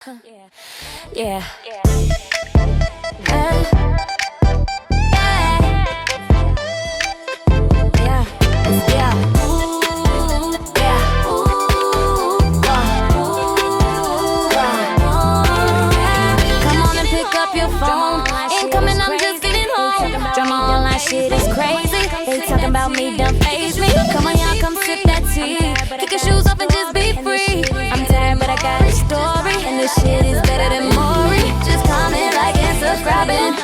Yeah. Incoming, I'm just getting home. Drama online shit is crazy. They talking about me, don't faze me. Come on, y'all, come sip that tea. Kick your shoes off and just be free. I'm tired, but I got a story, and this shit is better than Maury. Just comment, like, and subscribing.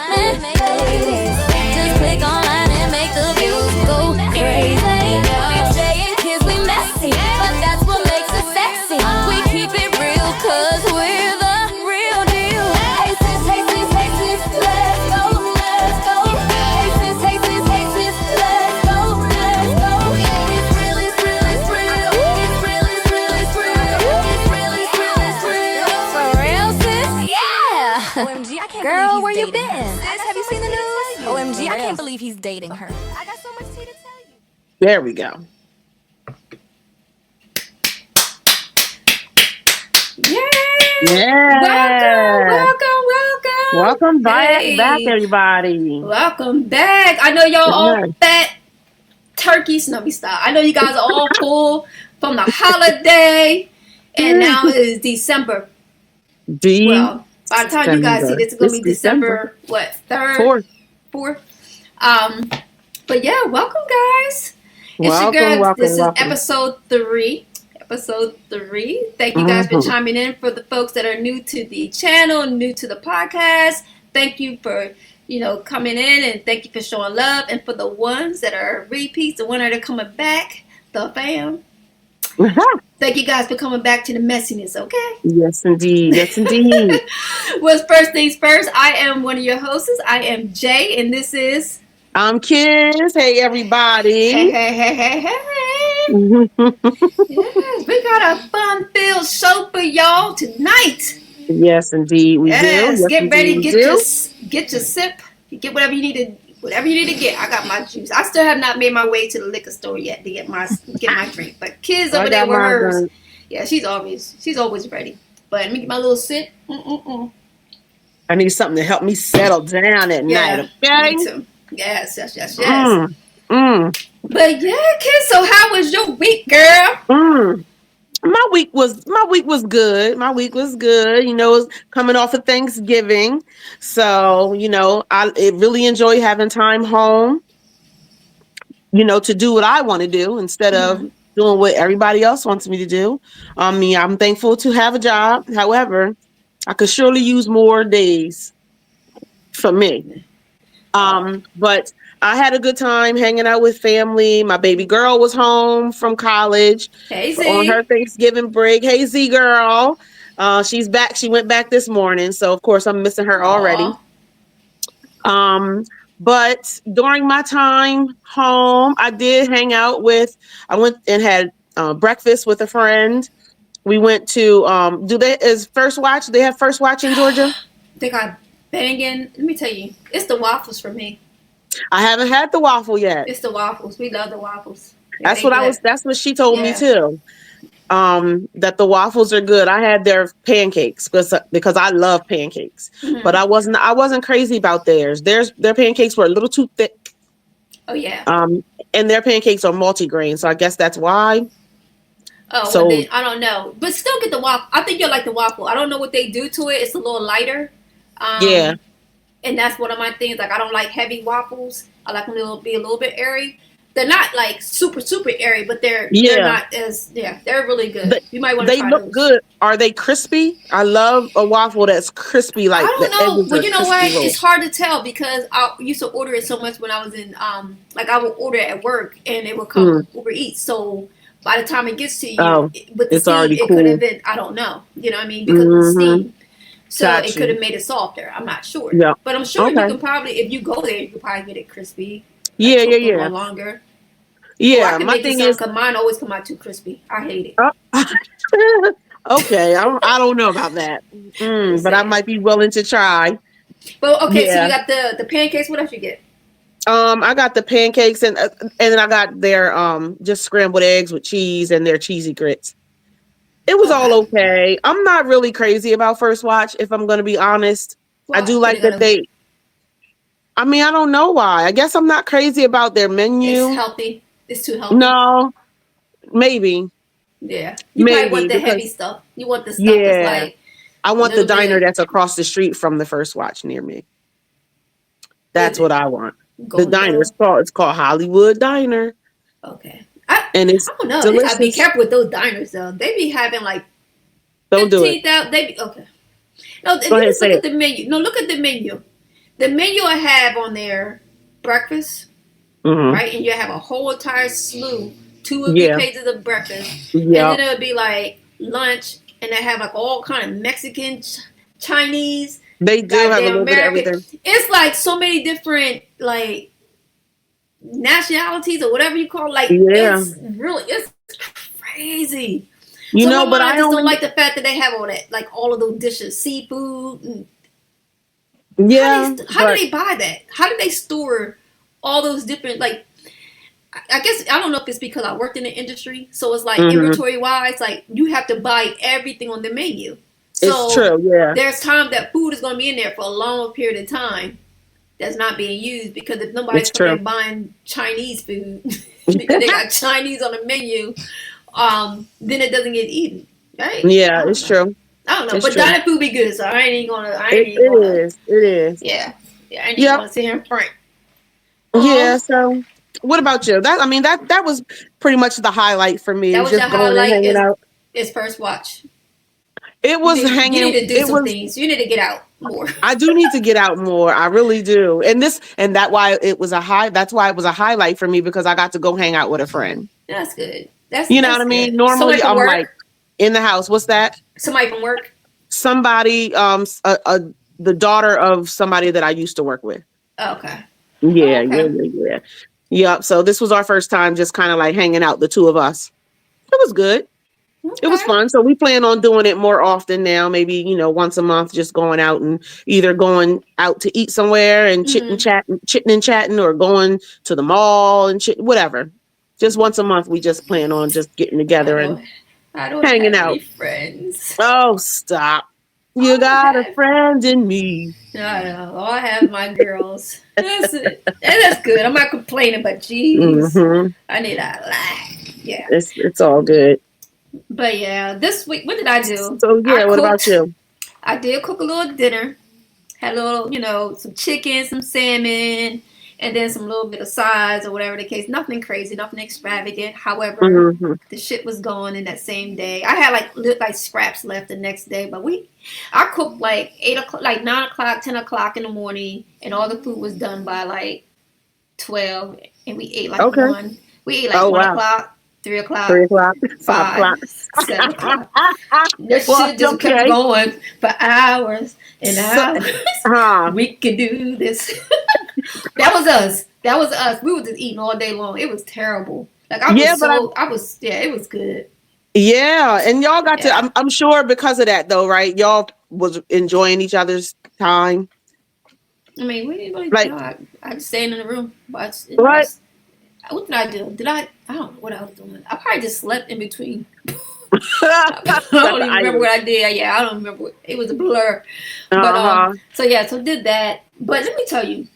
Just click online and make the views go crazy. We Jay and kids, we messy, but that's what makes it sexy. We keep it real, cause we're the real deal. Hey sis, let's go, let's go. Hey sis, let's go, let's go. It's real, it's real, it's real. It's real, it's real, it's real. It's real, it's real, it's real. For real, sis? Yeah. OMG, I can't Girl, believe where he's you dating been? her. Sis, have you seen the news? OMG, I can't believe he's dating her. I got so much tea to tell you. There we go. Yeah. Welcome back, everybody. Welcome back. I know y'all all Yes. fat turkeys. No, we stop. I know you guys are all full from the holiday, and now it is December. Well, by the time you guys see this, it's gonna be December what, 3rd, 4th. But yeah, welcome guys. It's your girl. This is episode 3. Episode 3. Thank you guys for chiming in. For the folks that are new to the channel, new to the podcast, thank you for coming in, and thank you for showing love. And for the ones that are repeats, the ones that are coming back, the fam. Thank you guys for coming back to the messiness, okay? Yes, indeed. Yes, indeed. Well, first things first, I am one of your hosts. I am Jay, and this is... I'm Kiz. Hey, everybody. Hey. Yes, we got a fun-filled show for y'all tonight. Yes, indeed. We do. Yes, get ready. Get your sip. Get whatever you need to get. I got my juice. I still have not made my way to the liquor store yet to get my drink. But Kiz over there with hers. Done. Yeah, she's always ready. But let me get my little sip. I need something to help me settle down at night. Okay. Me too. Yes. But yeah, Kiz, so how was your week, girl? My week was good. My week was good. It was coming off of Thanksgiving. So, I really enjoy having time home, to do what I want to do instead of doing what everybody else wants me to do. I'm thankful to have a job. However, I could surely use more days for me. But I had a good time hanging out with family. My baby girl was home from college on her Thanksgiving break. Hey, Z girl. She's back. She went back this morning. So, of course, I'm missing her already. But during my time home, I did hang out I went and had breakfast with a friend. We went to, First Watch? They have First Watch in Georgia? They got banging. Let me tell you, it's the waffles for me. I haven't had the waffle yet. It's the waffles. We love the waffles. That's what she told me too. That the waffles are good. I had their pancakes because I love pancakes. But I wasn't crazy about theirs. Their pancakes were a little too thick. Oh yeah. And their pancakes are multigrain, so I guess that's why. Oh, so well, then, I don't know. But still get the waffle. I think you'll like the waffle. I don't know what they do to it. It's a little lighter. Yeah. And that's one of my things. Like, I don't like heavy waffles. I like them to be a little bit airy. They're not like super airy, but they're not as they're really good. You might want to try those. They look good. Are they crispy? I love a waffle that's crispy. Like, I don't know, but you know what? It's hard to tell because I used to order it so much when I was in I would order it at work and it would come Uber Eats. So by the time it gets to you, with the steam, it could have been, I don't know. You know what I mean? Because of the steam. So it could have made it softer. I'm not sure. Yeah. But I'm sure you can probably, if you go there, you can probably get it crispy. Yeah. Longer. Yeah. My thing is, mine always come out too crispy. I hate it. Okay. I don't know about that. But I might be willing to try. But okay, so you got the pancakes. What else you get? I got the pancakes and then I got their just scrambled eggs with cheese and their cheesy grits. It was all Okay. okay. I'm not really crazy about First Watch, if I'm going to be honest. I Why? do What are like you that gonna? I mean, I don't know why. I guess I'm not crazy about their It's menu. healthy. It's too healthy. No, maybe, Yeah. You probably want maybe the because heavy stuff. You want the stuff that's yeah, like I a want the little diner bit. that's across the street from the First Watch near me. What is That's what it? I want. The Golden diner is Corral. called it's called Hollywood Diner, Okay. and it's I don't know. They gotta be delicious. careful with those diners though. They be having like Don't do it. 15,000. They be okay. No, if Go you ahead, just say look at it. the menu. No, look at the menu. The menu I have on there, breakfast, Hmm. right? And you have a whole entire slew, 2 or 3 Yeah, pages of breakfast, and yeah. then it would be like lunch, and they have like all kind of Mexican, Chinese, They do have a goddamn little bit of American. everything. It's like so many different like nationalities or whatever you call it. Like Yeah, it's crazy. So in my but mind, I I just don't only like the fact that they have all that, like all of those dishes, seafood. And yeah, how do but they buy that? How do they store all those different like? I guess I don't know if it's because I worked in the industry, so it's like hmm inventory wise, like you have to buy everything on the menu. it's So true. Yeah, there's time that food is going to be in there for a long period of time that's not being used because if nobody's it's coming true. in buying Chinese food because they got Chinese on the menu, then it doesn't get eaten, right? Yeah, I don't it's know. true. I don't know, It's but true. diner food be good, so I ain't gonna. I ain't It even it gonna. is. It is. Yeah, yeah, I ain't even Yep. gonna sit here and front. Yeah. Oh, So, what about you? That I mean that was pretty much the highlight for me. that Was was your just going and highlight. hanging out. Is first watch. It You was need you hanging. need to do It some was. things. You need to get out more. I do need to get out more. I really do. And that why it was a high. That's why it was a highlight for me because I got to go hang out with a friend. That's good. That's You know what that's I mean? good. Somebody Normally from I'm like work. in the house. What's that? Somebody from work. Somebody the daughter of somebody that I used to work with. Oh, okay. Yeah, Oh, yeah, okay. yeah, yeah. Yep. So this was our first time just kind of like hanging out, the two of us. It was good. It was Okay. fun. So we plan on doing it more often now, maybe, once a month, just going out and either going out to eat somewhere and Mm-hmm. chitting and chatting, or going to the mall and whatever. Just once a month, we just plan on just getting I together and don't. I don't hanging have any out. friends. Oh, stop. You All I got a have. friend in me. I don't know. All I have is my girls. That's it. And that's good. I'm not complaining, but jeez, Hmm. I need a lot. Yeah. It's all good. But yeah, this week, what did I do? So I yeah, what about cooked. you? I did cook a little dinner. Had a little, some chicken, some salmon, and then some little bit of sides or whatever the case. Nothing crazy, nothing extravagant. However, Hmm. the shit was gone in that same day. I had like scraps left the next day, but I cooked like 8 o'clock, like 9 o'clock, 10 o'clock in the morning, and all the food was done by like 12, and we ate like Okay. one. We ate like Oh one wow. o'clock, 3 o'clock, 3 o'clock, 5 o'clock. 7 o'clock. This Well, shit just kept okay. going for hours and So, hours. huh? We could do this. That was us. That was us. We were just eating all day long. It was terrible. Like Yeah, but yeah, it was good. yeah, and y'all got to. Yeah. I'm sure because of that though, right? Y'all was enjoying each other's time. I mean, we didn't really, Like I just stayed in the room. But, what? what did I do? I don't know what I was doing. I probably just slept in between. I Got don't the even remember item. what I did. Yeah, I don't remember. It was a blur. But, Uh-huh. so did that. But let me tell you,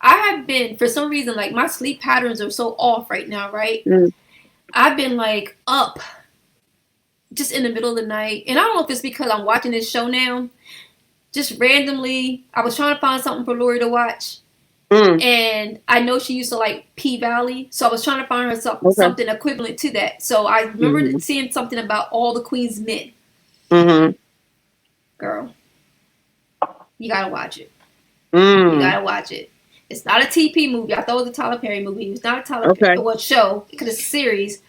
I have been, for some reason, like my sleep patterns are so off right now, right? Mm. I've been like up just in the middle of the night. And I don't know if it's because I'm watching this show now. Just randomly, I was trying to find something for Lori to watch. Mm. And I know she used to like P Valley. So I was trying to find her Okay. something equivalent to that. So I remember Mm-hmm. seeing something about All the Queen's Men. Mm-hmm. Girl, you gotta watch it. You Mm. gotta watch it. It's not a TP movie. I thought it was a Tyler Perry movie. It's not a Tyler Okay. Perry show because it's a series.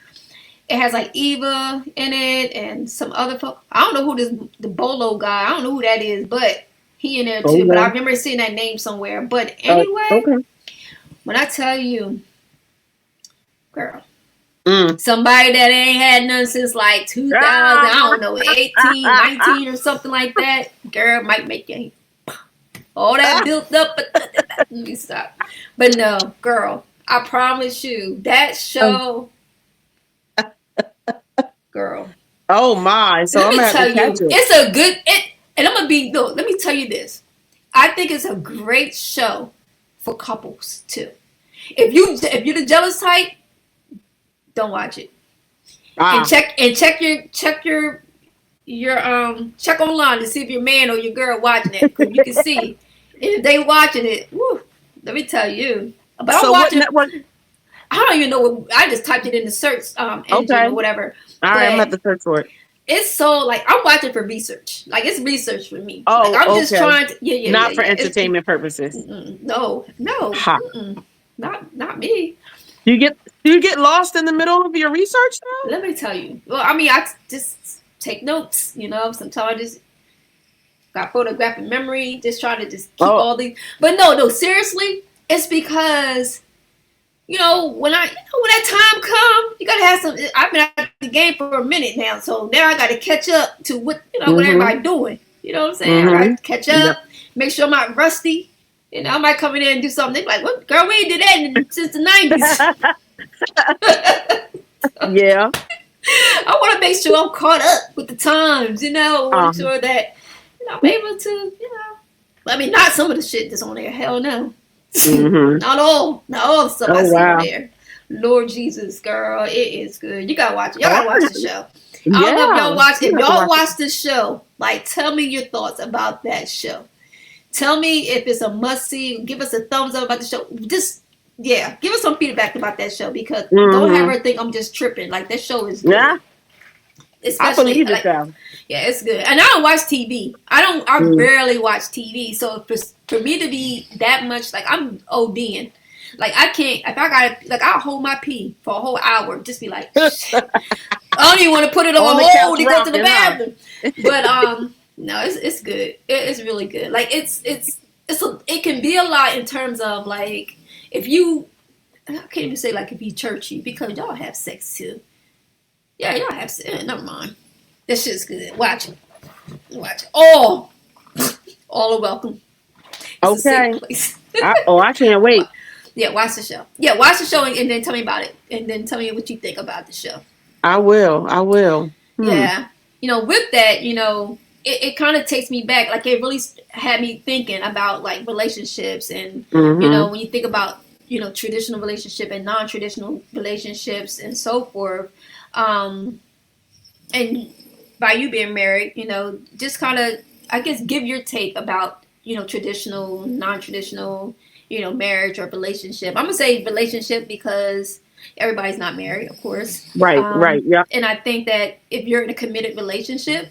It has like Eva in it and some other folk. I don't know who the Bolo guy. I don't know who that is, but he in there Oh too. But I yeah. remember seeing that name somewhere. But Oh, anyway, okay. when I tell you, girl, Mm. somebody that ain't had none since like 2000, I don't know, 18, 19 or something like that, girl, might make you all that built up. Let me stop. But no, girl, I promise you, that show, girl. Oh my! So Let I'm me gonna have tell to you, catch it. it's a good it, and I'm gonna be no. Let me tell you this. I think it's a great show for couples too. If you're the jealous type, don't watch it. And Ah. check online to see if your man or your girl watching it, because you can see if they watching it. Woo, let me tell you. But I'm So what watching. network? I don't even know what. I just typed it in the search engine Okay. or whatever. All right. I'm gonna have But to search for it. it's so like I'm watching for research. Like it's research for me. Like Oh, I'm just okay. trying to. Yeah, yeah, yeah, Not for yeah. entertainment purposes. No, no, Ha. not me. Do you get lost in the middle of your research though? Let me tell you. Well, I mean, I just take notes. Sometimes I just got photographic memory, just trying to just keep Oh. all these. But no, seriously, it's because when that time come, you gotta have some. I've been at the game for a minute now, so now I gotta catch up to what what Mm-hmm. everybody doing. You know what I'm saying? I Mm-hmm. gotta catch up, make sure I'm not rusty. I might come in there and do something. They're like, "What, girl? We ain't did that since the '90s." Yeah. I want to make sure I'm caught up with the times. I want to make sure that I'm able to. I mean, not some of the shit that's on there. Hell no. Mm-hmm. Not all the stuff I Oh see on wow. there. Lord Jesus, girl, it is good. You gotta watch it. Y'all gotta watch the show. I don't know if Yeah. y'all watch. You If have to y'all watch it. watch the show, like, tell me your thoughts about that show. Tell me if it's a must see. Give us a thumbs up about the show. Just give us some feedback about that show, because don't have Mm-hmm. her think I'm just tripping. Like, that show is Yeah. good. I Especially believe it like, though. yeah, it's good. And I don't watch TV. I Mm. barely watch TV. So for me to be that much, like, I'm ODing. Like, I can't, if I got, like, I'll hold my pee for a whole hour. Just be like, shit. I don't even want to put it on On the hold couch to go to the rocking, huh? bathroom. But no, it's good. It's really good. Like, it can be a lot in terms of, like, if you, I can't even say, like, if you churchy, because y'all have sex too. Yeah, y'all have sex. Never mind. That shit's good. Watch it. Watch it. All are welcome. It's a Okay. safe place. I can't wait. Yeah, watch the show. Yeah, watch the show and then tell me about it. And then tell me what you think about the show. I will. I will. Yeah. With that, it kind of takes me back. Like, it really had me thinking about, like, relationships. And, Mm-hmm. when you think about, traditional relationship and non-traditional relationships and so forth. And by you being married, just kind of, I guess, give your take about, traditional, non-traditional, marriage or relationship. I'm gonna say relationship because everybody's not married, of course. Right. Right. Yeah. And I think that if you're in a committed relationship,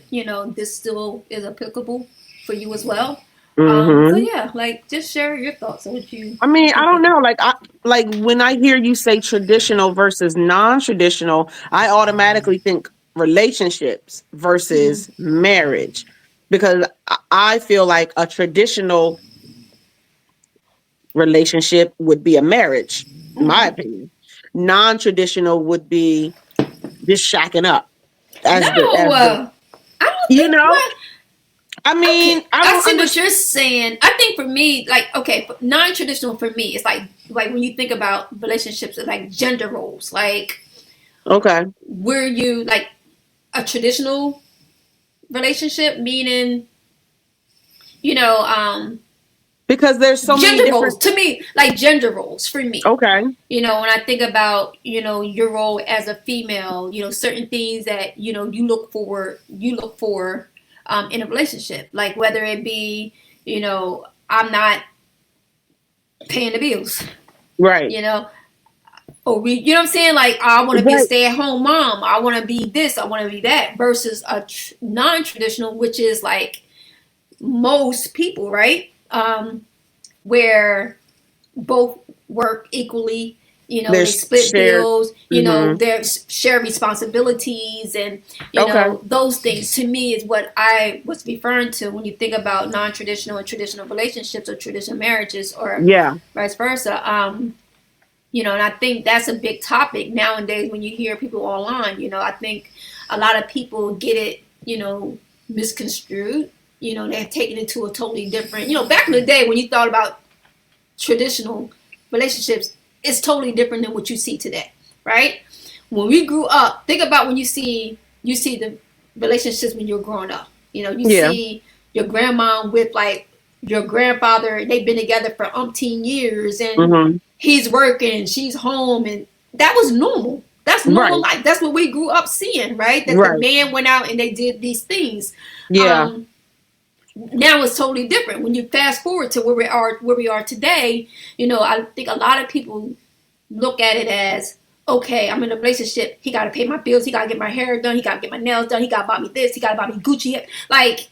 this still is applicable for you as well. So Mm-hmm. yeah, like, just share your thoughts on what you I mean, what I you don't think. know. Like when I hear you say traditional versus non-traditional, I automatically think relationships Mhm. versus marriage, because I feel like a traditional relationship would be a marriage, in my Mhm. opinion. Non-traditional would be just shacking up No, as the I don't you think know. what. I mean, Okay, I I don't see what understand. you're saying. I think for me, like, okay, non-traditional for me is like when you think about relationships, it's like gender roles. Like, Okay, were you like a traditional relationship, meaning, you know, um, because there's so many gender roles different. to me, like gender roles for me. Okay, When I think about, your role as a female, certain things that, you look for in a relationship, like whether it be, I'm not paying the bills, right, you know, or you know what I'm saying? Like, I want to be a right. stay at home mom. I want to be this. I want to be that versus a non-traditional, which is like most people, right? Where both work equally, they There's split shared. bills, Hmm. they share responsibilities, and Okay. those things to me is what I was referring to when you think about non-traditional and traditional relationships or traditional marriages or Yeah. vice versa. And I think that's a big topic nowadays when you hear people online. I think a lot of people get it, misconstrued. They're taking it to a totally different, back in the day when you thought about traditional relationships, it's totally different than what you see today, right? When we grew up, think about when you see relationships when you're growing up. You know, you Yeah. see your grandma with like your grandfather, they've been together for umpteen years, and he's working, she's home, and that was normal. That's normal Right. life. That's what we grew up seeing, right? That the Right. man went out and they did these things. Yeah. Now it's totally different. When you fast forward to where we are today, you know, I think a lot of people look at it as, okay, I'm in a relationship. He got to pay my bills. He got to get my hair done. He got to get my nails done. He got to buy me this. He got to buy me Gucci. Like,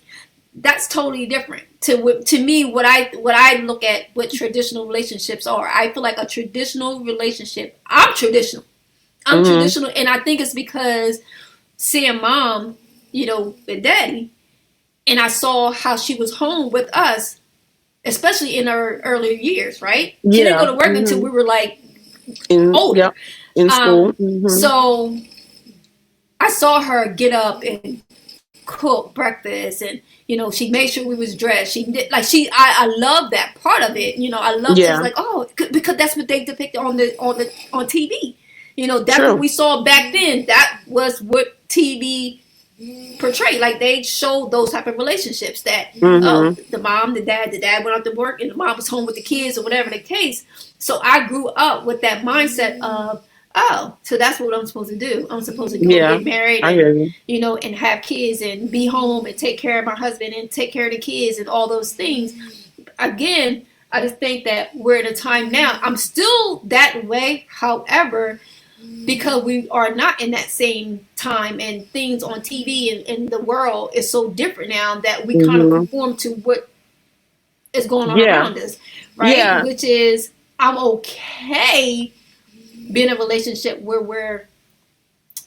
that's totally different. To me, what I look at what traditional relationships are. I feel like a traditional relationship. I'm traditional. I'm traditional, and I think it's because seeing mom, you know, with daddy, and I saw how she was home with us, especially in her earlier years, right? Yeah. She didn't go to work until we were like older. Yep. In school. So I saw her get up and cook breakfast, and you know, she made sure we was dressed. She did like I love that part of it. You know, I love it. Like, oh, because that's what they depicted on TV. You know, that's what we saw back then. That was what TV portrayed. Like, they showed those type of relationships that the mom, the dad went out to work and the mom was home with the kids or whatever the case. So I grew up with that mindset of, oh, so that's what I'm supposed to do. I'm supposed to go get married and, you know, and have kids and be home and take care of my husband and take care of the kids and all those things. Again, I just think that we're in a time now. I'm still that way. However, because we are not in that same time, and things on TV and the world is so different now that we kind of conform to what is going on around us, right? Yeah. Which is, I'm okay being in a relationship where we're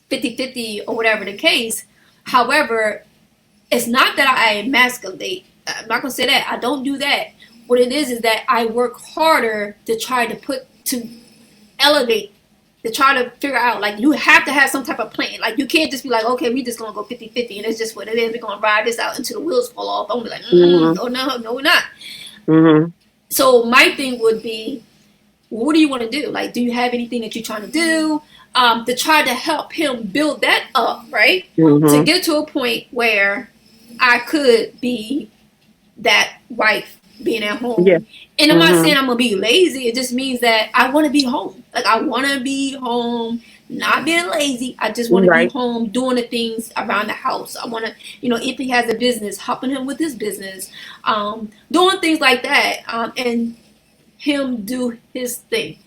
50-50 or whatever the case. However, it's not that I emasculate. I'm not going to say that. I don't do that. What it is that I work harder to try to elevate, to try to figure out, like, you have to have some type of plan. Like, you can't just be like, okay, we just gonna go 50-50 and it's just what it is. We're gonna ride this out until the wheels fall off. I'm gonna be like, no, we're not. So my thing would be, what do you want to do? Like, do you have anything that you're trying to do to try to help him build that up, right? To get to a point where I could be that wife being at home. And I'm not saying I'm gonna be lazy. It just means that I want to be home. Like, I want to be home, not being lazy. I just want to be home doing the things around the house. I want to, you know, if he has a business, helping him with his business, doing things like that, and him do his thing.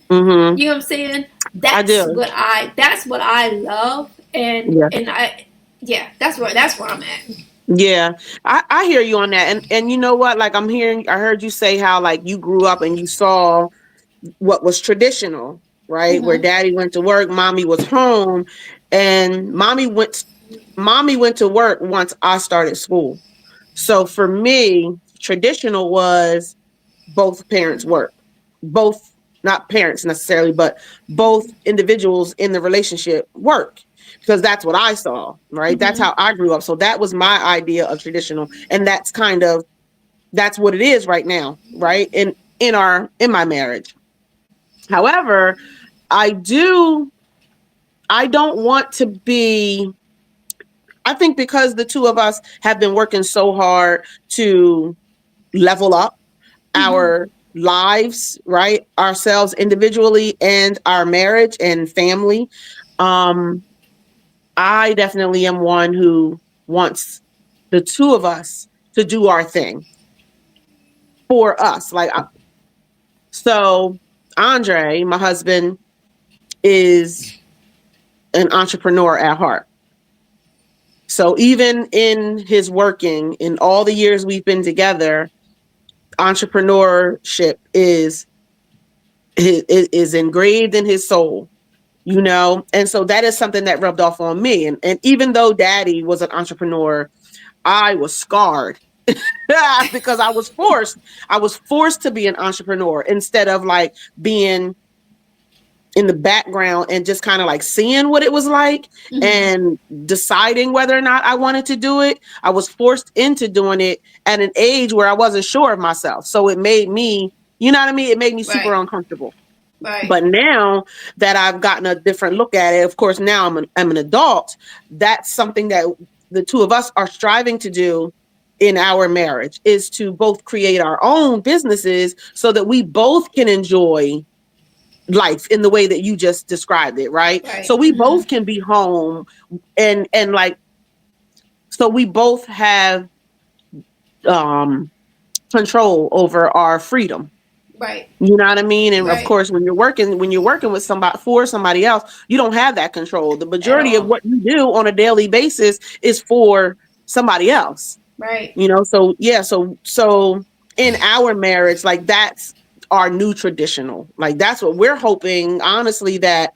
You know what I'm saying? That's what I love, and that's where I'm at. Yeah, I hear you on that. And you know what? Like, I heard you say how, like, you grew up and you saw what was traditional, right? Where daddy went to work, mommy was home, and mommy went to work once I started school. So for me, traditional was both parents work. Both, not parents necessarily, but both individuals in the relationship work. Because that's what I saw, right? That's how I grew up. So that was my idea of traditional. And that's what it is right now, right? In my marriage. However, I don't want to be, I think because the two of us have been working so hard to level up our lives, right? Ourselves individually and our marriage and family. I definitely am one who wants the two of us to do our thing for us. Like, so Andre, my husband, is an entrepreneur at heart. So even in his working, in all the years we've been together, entrepreneurship is engraved in his soul. You know, and so that is something that rubbed off on me. And even though daddy was an entrepreneur, I was scarred because I was forced to be an entrepreneur instead of like being in the background and just kind of like seeing what it was like and deciding whether or not I wanted to do it. I was forced into doing it at an age where I wasn't sure of myself. So it made me, you know what I mean? It made me super uncomfortable. Right. But now that I've gotten a different look at it, of course, now I'm an adult. That's something that the two of us are striving to do in our marriage is to both create our own businesses so that we both can enjoy life in the way that you just described it, right? So we both can be home and like, so we both have control over our freedom. Right. You know what I mean? And of course, when you're working with somebody, for somebody else, you don't have that control. The majority of what you do on a daily basis is for somebody else. Right. You know, so yeah, so in our marriage, like that's our new traditional. Like that's what we're hoping, honestly, that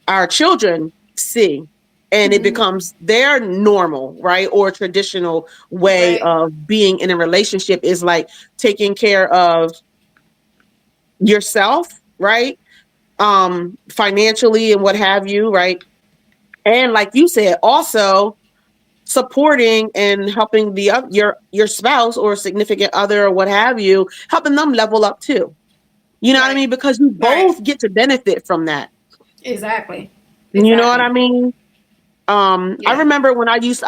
our children see. And it becomes their normal, right? Or traditional way of being in a relationship is like taking care of yourself, right? Financially and what have you, right? And like you said, also supporting and helping your spouse or significant other or what have you, helping them level up too. You know what I mean? Because you both get to benefit from that. Exactly. You know what I mean? I remember when I used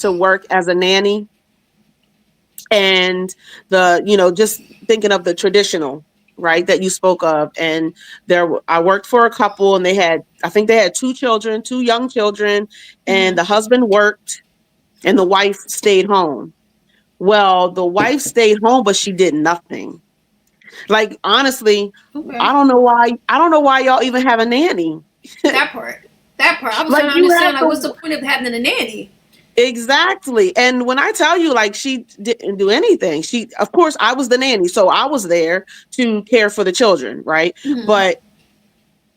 to work as a nanny, and just thinking of the traditional, right, that you spoke of. And I worked for a couple, and I think they had two young children, and the husband worked and the wife stayed home. Well, the wife stayed home, but she did nothing. Like, honestly, I don't know why y'all even have a nanny. That part. I was trying to understand, like, what's the point of having a nanny? Exactly. And when I tell you, like, she didn't do anything. Of course, I was the nanny, so I was there to care for the children, right? But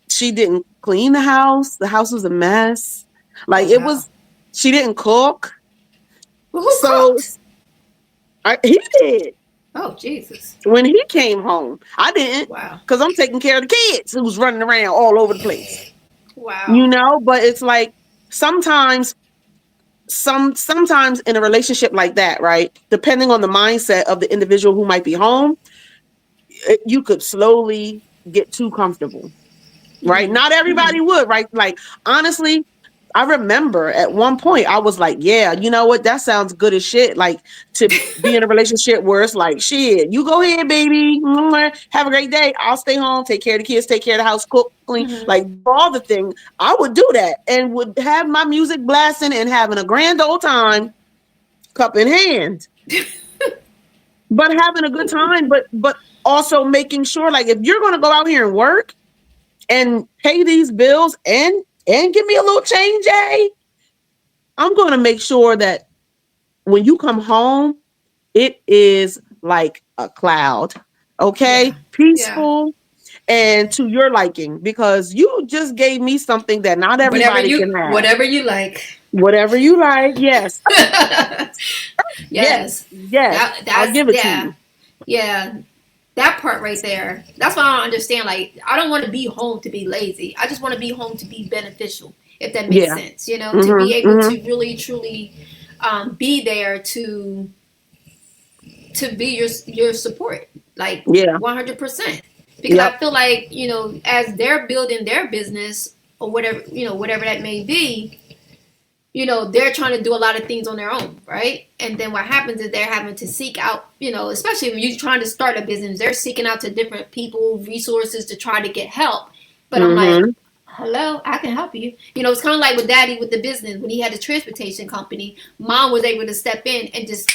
she didn't clean the house. The house was a mess. Like, she didn't cook. Well, who cooked? He did. Oh, Jesus. When he came home. I didn't. Wow. Because I'm taking care of the kids who was running around all over the place. Wow. You know, but it's like sometimes in a relationship like that, right? Depending on the mindset of the individual who might be home, you could slowly get too comfortable, right? Not everybody would, right? Like, honestly, I remember at one point I was like, yeah, you know what? That sounds good as shit. Like, to be in a relationship where it's like, shit, you go ahead, baby. Have a great day. I'll stay home, take care of the kids, take care of the house, cook, clean, like all the things. I would do that and would have my music blasting and having a grand old time, cup in hand. But having a good time, but also making sure, like, if you're going to go out here and work and pay these bills and give me a little change, I'm going to make sure that when you come home, it is like a cloud, okay? Peaceful and to your liking, because you just gave me something that not everybody can have. Whatever you like. Whatever you like, yes. Yes. I'll give it to you. Yeah. That part right there. That's what I don't understand. Like, I don't want to be home to be lazy. I just want to be home to be beneficial, if that makes sense. You know, to be able to really, truly be there to be your support. Like, 100%. Because I feel like, you know, as they're building their business or whatever, you know, whatever that may be, you know, they're trying to do a lot of things on their own, right? And then what happens is they're having to seek out, you know, especially when you're trying to start a business, they're seeking out to different people, resources to try to get help. But I'm like, hello, I can help you. You know, it's kind of like with Daddy with the business. When he had the transportation company, Mom was able to step in and just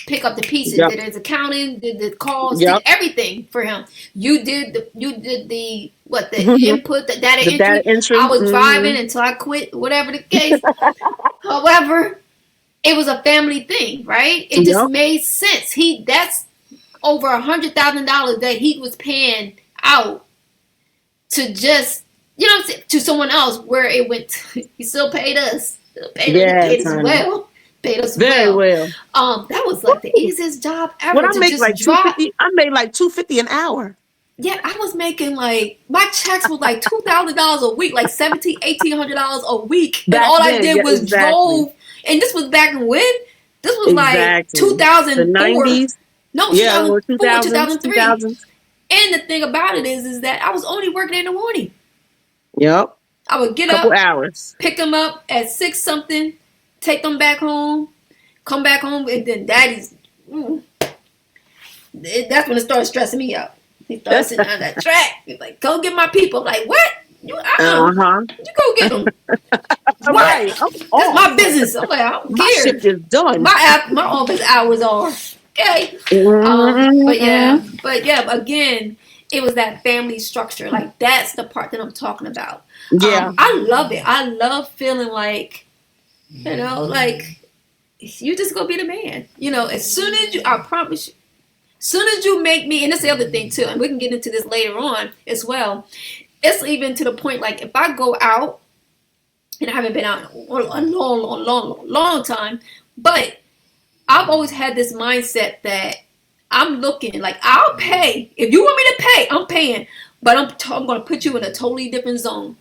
pick up the pieces. Did his accounting, did the calls, did everything for him. You did the input, the data entry. I was driving until I quit, whatever the case. However, it was a family thing, right? It just made sense. That's over $100,000 that he was paying out to just, you know, to someone else, where it went. He still paid us. Paid us well. Paid us very well. That was like the easiest job ever. When I made like $250, I made like $250 an hour. Yeah, I was making like, my checks was like $2,000 a week, like $1,700, $1,800 a week. And all I did was drove. And this was back when? This was like 2004. The 90s. No, 2004, 2003. And the thing about it is that I was only working in the morning. Yep. I would get couple up, hours, pick them up at 6 something, take them back home, come back home, and then daddy's. That's when it started stressing me out. He started sitting on that track. He's like, go get my people. I'm like, what? You go get them. Right. That's my business. I'm like, I don't My care. shift is done. My office hours are okay. But yeah, again, it was that family structure. Like, that's the part that I'm talking about. Yeah. I love it. I love feeling like, like you just gonna be the man. As soon as you, I promise you, as soon as you make me, and that's the other thing too, and we can get into this later on as well. It's even to the point, like, if I go out, and I haven't been out in a long time, but I've always had this mindset that I'm looking, like, I'll pay. If you want me to pay, I'm paying. But I'm going to put you in a totally different zone.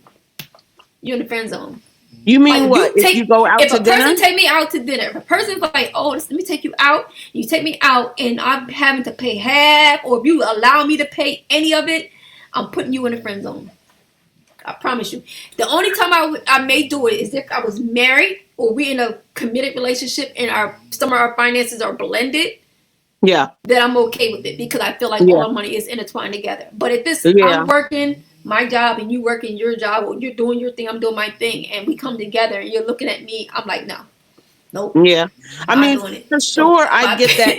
You're in the friend zone. You mean what? If you go out to dinner? If a person take me out to dinner, if a person's like, oh, let me take you out, you take me out, and I'm having to pay half, or if you allow me to pay any of it, I'm putting you in the friend zone. I promise you. The only time I may do it is if I was married or we in a committed relationship and some of our finances are blended. Yeah. Then I'm okay with it because I feel like all our money is intertwined together. But if it's I'm working my job and you working your job, or you're doing your thing, I'm doing my thing, and we come together and you're looking at me, I'm like, no. Nope. Yeah. I mean, for sure, I get that.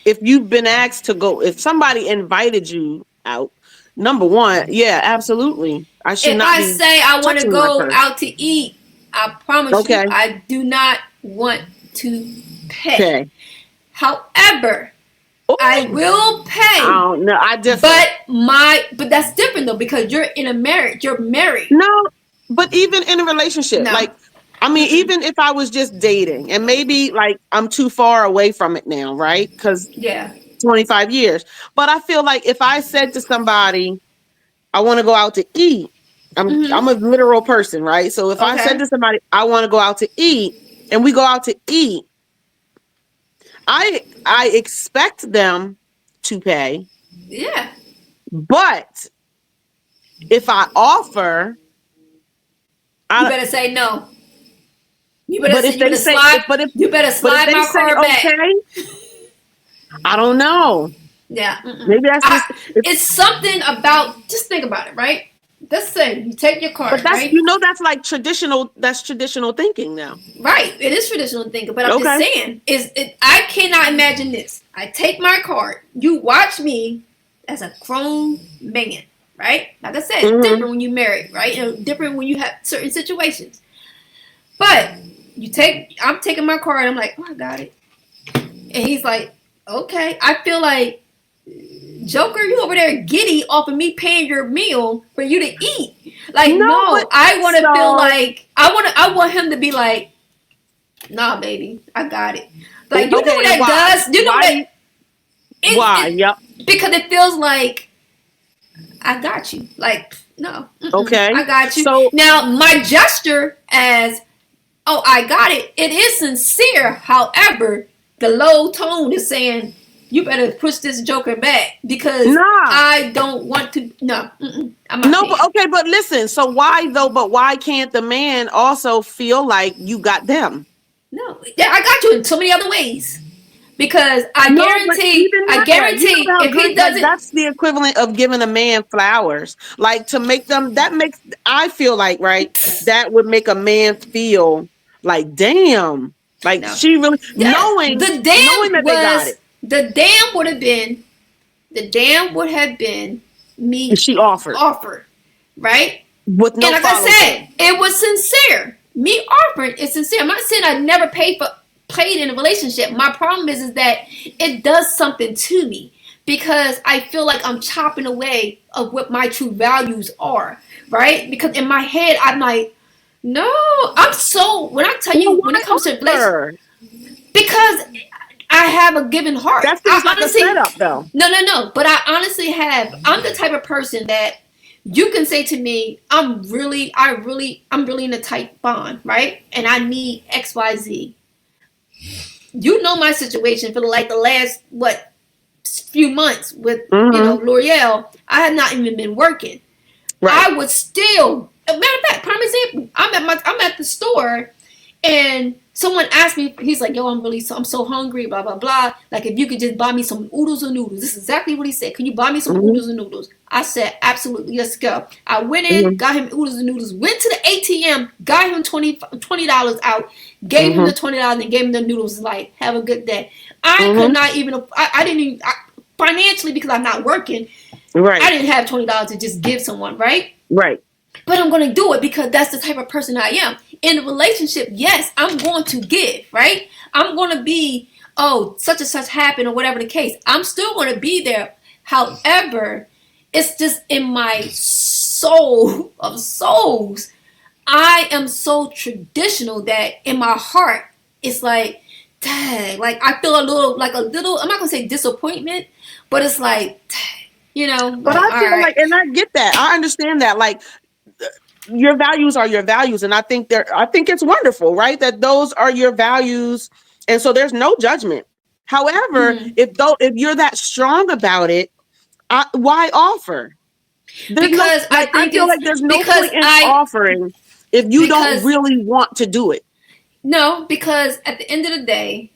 If you've been asked to go, if somebody invited you out, number one, yeah, absolutely. I should not. If I say I want to go out to eat, I promise you, I do not want to pay. Okay. However, I will pay. Oh no, I just. But that's different though, because you're in a marriage. You're married. No, but even in a relationship, like, I mean, even if I was just dating, and maybe like I'm too far away from it now, right? Because 25 years. But I feel like if I said to somebody, I want to go out to eat, I'm a literal person, right? So if I said to somebody, I want to go out to eat, and we go out to eat, I expect them to pay. Yeah. But if I offer, you better say no. You better slide my car back. I don't know. Yeah. Maybe that's just, it's something about, just think about it, right? Let's say you take your card, but that's, right? That's like traditional thinking now. Right. It is traditional thinking, but I'm just saying, I cannot imagine this. I take my card, you watch me as a grown man, right? Like I said, it's different when you married, right? And different when you have certain situations. But I'm taking my card, and I'm like, oh, I got it. And he's like, okay. I feel like, Joker, you over there giddy off of me paying your meal for you to eat. Like, no, I want to feel like, I want him to be like, nah, baby, I got it. Like, you know what that does? You know that? Why? Yep. Because it feels like, I got you. Like, no. Okay. I got you. So now, my gesture as, oh, I got it, it is sincere. However, the low tone is saying, you better push this Joker back because I don't want to. No, but listen. So why though? But why can't the man also feel like you got them? No, yeah, I got you in so many other ways. Because I guarantee if he doesn't, that's the equivalent of giving a man flowers. Like, to make them, I feel like, right, that would make a man feel like, damn, like she really knowing that they got it. The damn would have been me. And she offered, right? With no, and like I said, it was sincere. Me offering is sincere. I'm not saying I never played in a relationship. My problem is that it does something to me because I feel like I'm chopping away of what my true values are, right? Because in my head, I'm like, no, when I tell you, when it comes to relationship, because I have a given heart. That's like a setup, though. No. But I honestly have. I'm the type of person that you can say to me, I'm really in a tight bond, right? And I need X, Y, Z. You know my situation for like the last few months with L'Oreal. I have not even been working. Right. I would still. Matter of fact, prime example. I'm at the store, and someone asked me, he's like, yo, I'm so hungry, blah, blah, blah. Like, if you could just buy me some oodles and noodles. This is exactly what he said. Can you buy me some oodles and noodles? I said, absolutely, let's go. I went in, got him oodles and noodles, went to the ATM, got him $20 out, gave him the $20 and gave him the noodles. Like, have a good day. I could not even, I didn't even, financially, because I'm not working, right. I didn't have $20 to just give someone, right? Right. But I'm going to do it because that's the type of person I am. In a relationship, yes, I'm going to give, right? I'm going to be, oh, such and such happened or whatever the case. I'm still going to be there. However, it's just in my soul of souls. I am so traditional that in my heart, it's like, dang, like I feel a little, I'm not going to say disappointment, but it's like, you know. But I feel like, and I get that. I understand that. Like, your values are your values, and I think it's wonderful, right? That those are your values, and so there's no judgment. However, if you're that strong about it, why offer? Because I feel like there's no point in offering if you don't really want to do it. No, because at the end of the day,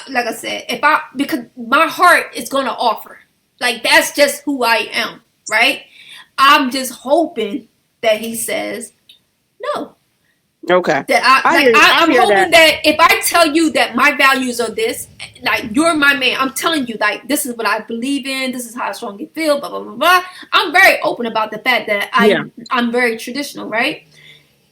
like I said, because my heart is going to offer. Like, that's just who I am, right? I'm just hoping that he says no. Okay. I'm hoping that if I tell you that my values are this, like, you're my man, I'm telling you, like, this is what I believe in, this is how I strongly feel, blah, blah, blah, blah. I'm very open about the fact that I'm very traditional, right?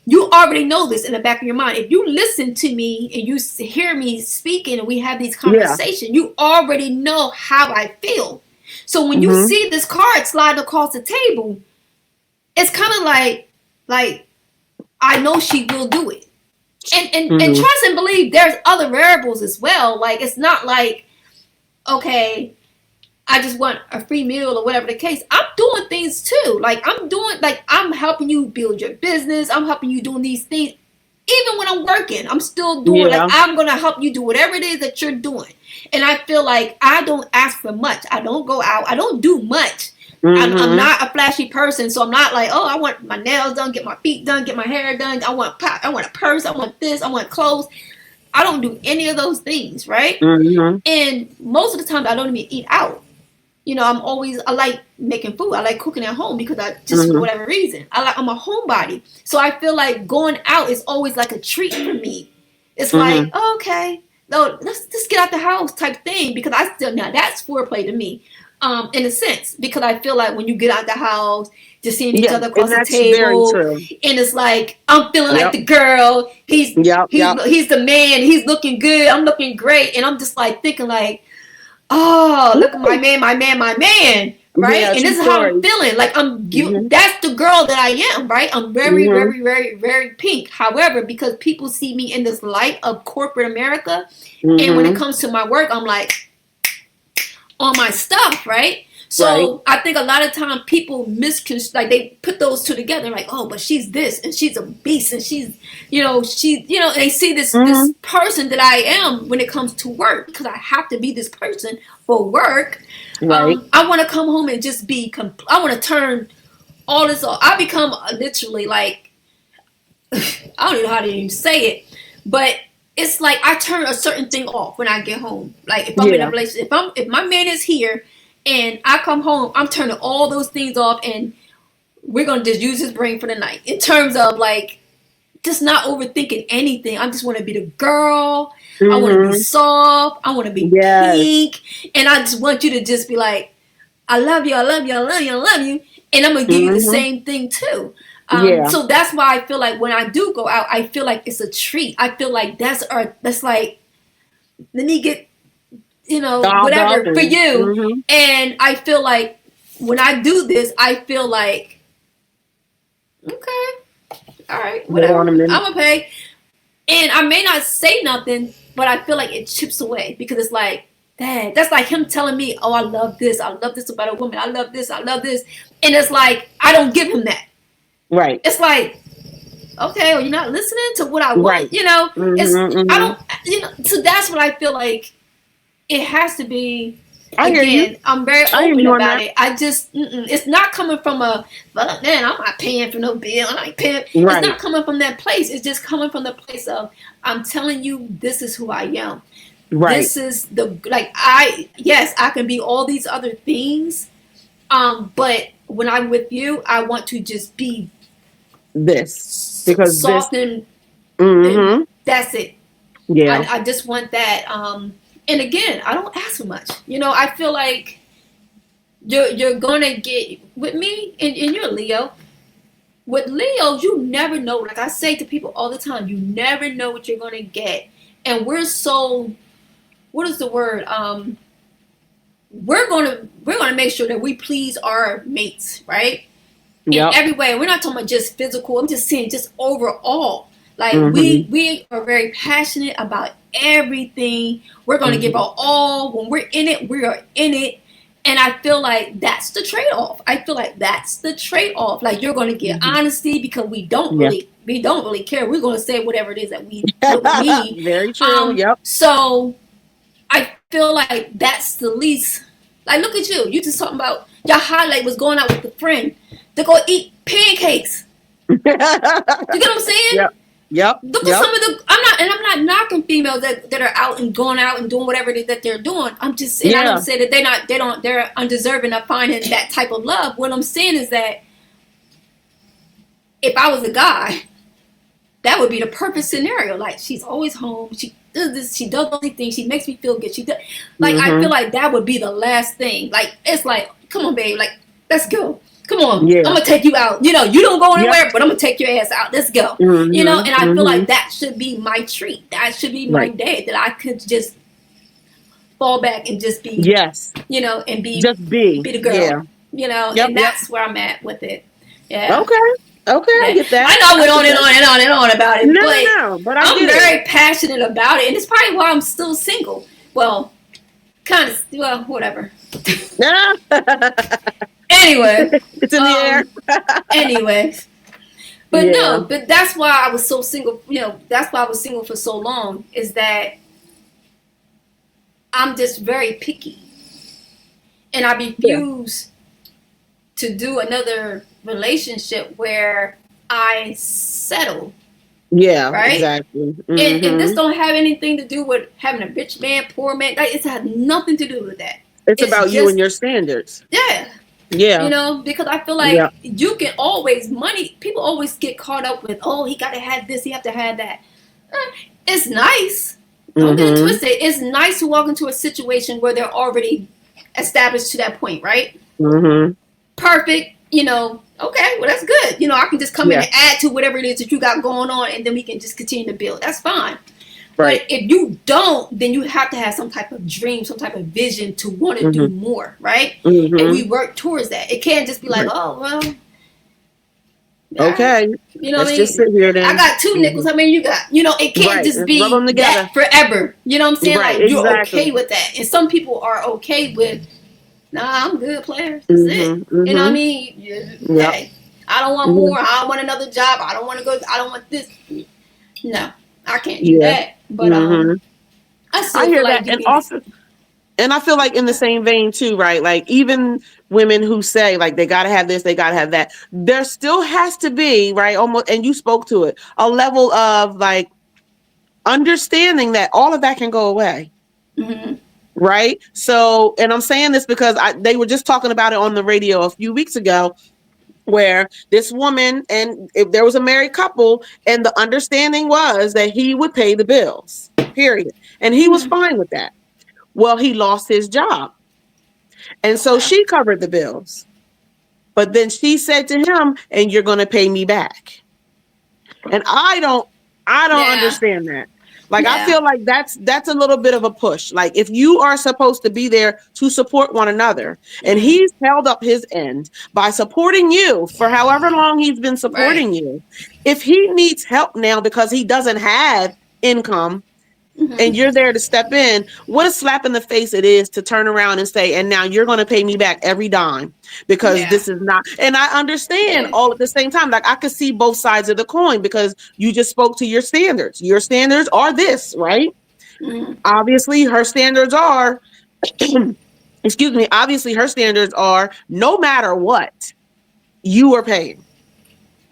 You already know this in the back of your mind. If you listen to me and you hear me speaking and we have these conversations, you already know how I feel. So when you see this card slide across the table, it's kind of like I know she will do it. And trust and believe there's other variables as well. Like, it's not like, okay, I just want a free meal or whatever the case. I'm doing things too. Like, I'm helping you build your business. I'm helping you doing these things. Even when I'm working, I'm still doing, like, I'm going to help you do whatever it is that you're doing. And I feel like I don't ask for much. I don't go out. I don't do much. I'm not a flashy person, so I'm not like, oh, I want my nails done, get my feet done, get my hair done. I want a purse. I want this. I want clothes. I don't do any of those things, right? And most of the time, I don't even eat out. You know, I like making food. I like cooking at home because for whatever reason, I'm a homebody. So I feel like going out is always like a treat for me. It's like, oh, okay, no, let's just get out the house type thing, because now that's foreplay to me. In a sense, because I feel like when you get out the house, just seeing each other across the table, and it's like, I'm feeling like the girl, he's the man, he's looking good, I'm looking great, and I'm just like thinking like, oh, look at my man, right? And this is how I'm feeling. Like, that's the girl that I am, right? I'm very, very, very, very pink. However, because people see me in this light of corporate America, and when it comes to my work, I'm like, on my stuff, right? So I think a lot of time people they put those two together, like, oh, but she's this and she's a beast and she's, they see this person that I am when it comes to work, because I have to be this person for work. Right. I want to come home and just I want to turn all this off. I become literally like, I don't even know how to even say it, but it's like I turn a certain thing off when I get home. Like, if I'm in a relationship, if my man is here and I come home, I'm turning all those things off, and we're gonna just use his brain for the night. In terms of like, just not overthinking anything. I just want to be the girl. I want to be soft. I want to be pink, and I just want you to just be like, I love you, I love you, I love you, I love you, and I'm gonna give you the same thing too. So that's why I feel like when I do go out, I feel like it's a treat. I feel like that's like, let me get, whatever for you. And I feel like when I do this, I feel like, okay, all right, whatever, I'm gonna pay. And I may not say nothing, but I feel like it chips away, because it's like, dang, that's like him telling me, oh, I love this about a woman. I love this. And it's like, I don't give him that. Right. It's like, okay, well, you're not listening to what I want, I don't, so that's what I feel like it has to be. I hear you. Again, I'm very I hear open you on about that. it. I just, it's not coming from a, well, man, I'm not paying for no bill. I'm not paying. Right. It's not coming from that place. It's just coming from the place of, I'm telling you, this is who I am. Right. This is the, like, yes, I can be all these other things. But when I'm with you, I want to just be this, because soft this, and that's it. yeah. I just want that. And again, I don't ask for much. You know, I feel like you're gonna get with me, and you're Leo. With Leo, you never know. Like I say to people all the time, you never know what you're gonna get. And we're so, what is the word? We're gonna make sure that we please our mates, right? Yep. In every way. We're not talking about just physical. I'm just saying just overall. Like we are very passionate about everything. We're going to give our all. When we're in it, we are in it. And I feel like that's the trade-off. Like you're going to get honesty because we don't really care. We're going to say whatever it is that we need. Very true. Yep. So I feel like that's the least. Like look at you. You just talking about your highlight was going out with a friend to go eat pancakes. You get what I'm saying? Yep. Look at some of the. I'm not knocking females that are out and going out and doing whatever it is that they're doing. I'm just saying. I don't say that they're undeserving of finding that type of love. What I'm saying is that if I was a guy, that would be the perfect scenario. Like she's always home. She does this. She does all these things. She makes me feel good. She does. Like I feel like that would be the last thing. Like it's like, come on, babe. Like let's go. Come on, I'm gonna take you out. You know, you don't go anywhere, but I'm gonna take your ass out. Let's go. You know, and I feel like that should be my treat. That should be my day. That I could just fall back and just be, you know, and be the girl. Yeah. You know, and that's where I'm at with it. Yeah. Okay, I get that. I know I went on and on and on and on about it. But I'm very passionate about it, and it's probably why I'm still single. Well, kind of. Well, whatever. Anyway, it's in the air. Anyways, but but that's why I was so single. You know, that's why I was single for so long. Is that I'm just very picky, and I refuse to do another relationship where I settle. Yeah, right. Exactly. And this don't have anything to do with having a rich man, poor man. It has nothing to do with that. It's about just, you and your standards. Yeah. You know, because I feel like you can always, people always get caught up with, oh, he got to have this, he have to have that. It's nice. Don't get it twisted. It's nice to walk into a situation where they're already established to that point, right? Perfect. You know, okay, well, that's good. You know, I can just come in and add to whatever it is that you got going on, and then we can just continue to build. That's fine. Right. But if you don't, then you have to have some type of dream, some type of vision to want to do more, right? And we work towards that. It can't just be like, oh, well. Okay. You know what I mean? Just sit here then. I got 2 nickels. How many you got? You know, it can't just be that forever. You know what I'm saying? Like, you're okay with that. And some people are okay with, nah, I'm good, players. That's it. You know what I mean? Hey, I don't want more. I don't want another job. I don't want to go. I don't want this. No. I can't do that, but I still hear feel like that, and I feel like in the same vein too, right? Like even women who say like they gotta have this, they gotta have that. There still has to be, right? Almost, and you spoke to it, a level of like understanding that all of that can go away, right? So, and I'm saying this because they were just talking about it on the radio a few weeks ago, where this woman, and if there was a married couple, and the understanding was that he would pay the bills, period. And he was fine with that. Well, he lost his job. And so she covered the bills. But then she said to him, and you're going to pay me back. And I don't understand that. Like, I feel like that's a little bit of a push. Like, if you are supposed to be there to support one another, and he's held up his end by supporting you for however long he's been supporting you, if he needs help now because he doesn't have income, and you're there to step in, what a slap in the face it is to turn around and say, and now you're going to pay me back every dime because this is not. And I understand all at the same time. Like I could see both sides of the coin because you just spoke to your standards. Your standards are this, right? Obviously, her standards are excuse me, obviously her standards are no matter what, you are paying.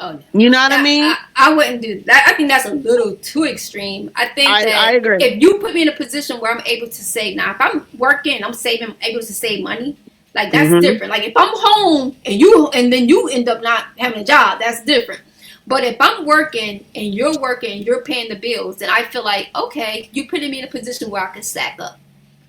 Oh no. You know what I mean? I wouldn't do that. I think that's a little too extreme. I think I that agree. if you put me in a position where I'm able to save, now if I'm working, I'm able to save money. Like that's different. Like if I'm home and then you end up not having a job, that's different. But if I'm working and you're paying the bills, then I feel like, okay, you're putting me in a position where I can stack up.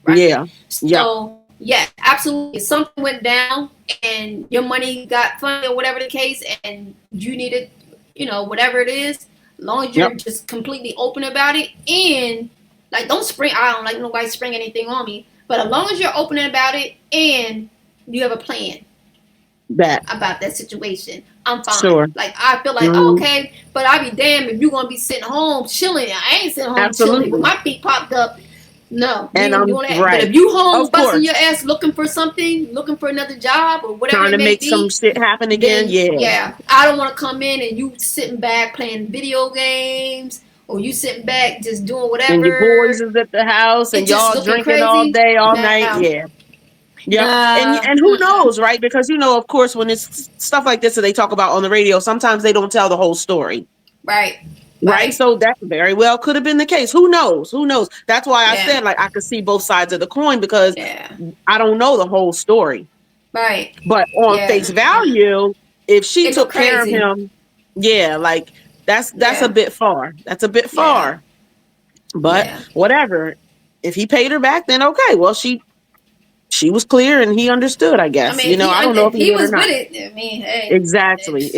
Right? Yeah. So yeah, absolutely. If something went down and your money got funny or whatever the case, and you needed, whatever it is, as long as you're just completely open about it, and like I don't like nobody spring anything on me, but as long as you're open about it and you have a plan about that situation, I'm fine. Sure. Like I feel like okay, but I'd be damned if you're gonna be sitting home chilling. I ain't sitting home chilling with my feet popped up. No, and I'm doing that. right. But if you home busting your ass looking for something, looking for another job or whatever, trying to make some shit happen again, yeah. I don't want to come in and you sitting back playing video games, or you sitting back just doing whatever. And your boys is at the house, and y'all drinking crazy all day, all night. Yeah. Yeah, and who knows, right? Because of course, when it's stuff like this that they talk about on the radio, sometimes they don't tell the whole story. Right. So that very well could have been the case. Who knows? That's why I said, like, I could see both sides of the coin, because I don't know the whole story. Right. But on face value, if she took care of him, like that's a bit far. That's a bit far. But whatever. If he paid her back, then okay. Well, she was clear and he understood, I guess. I don't know if he was with it. I mean, hey. Exactly.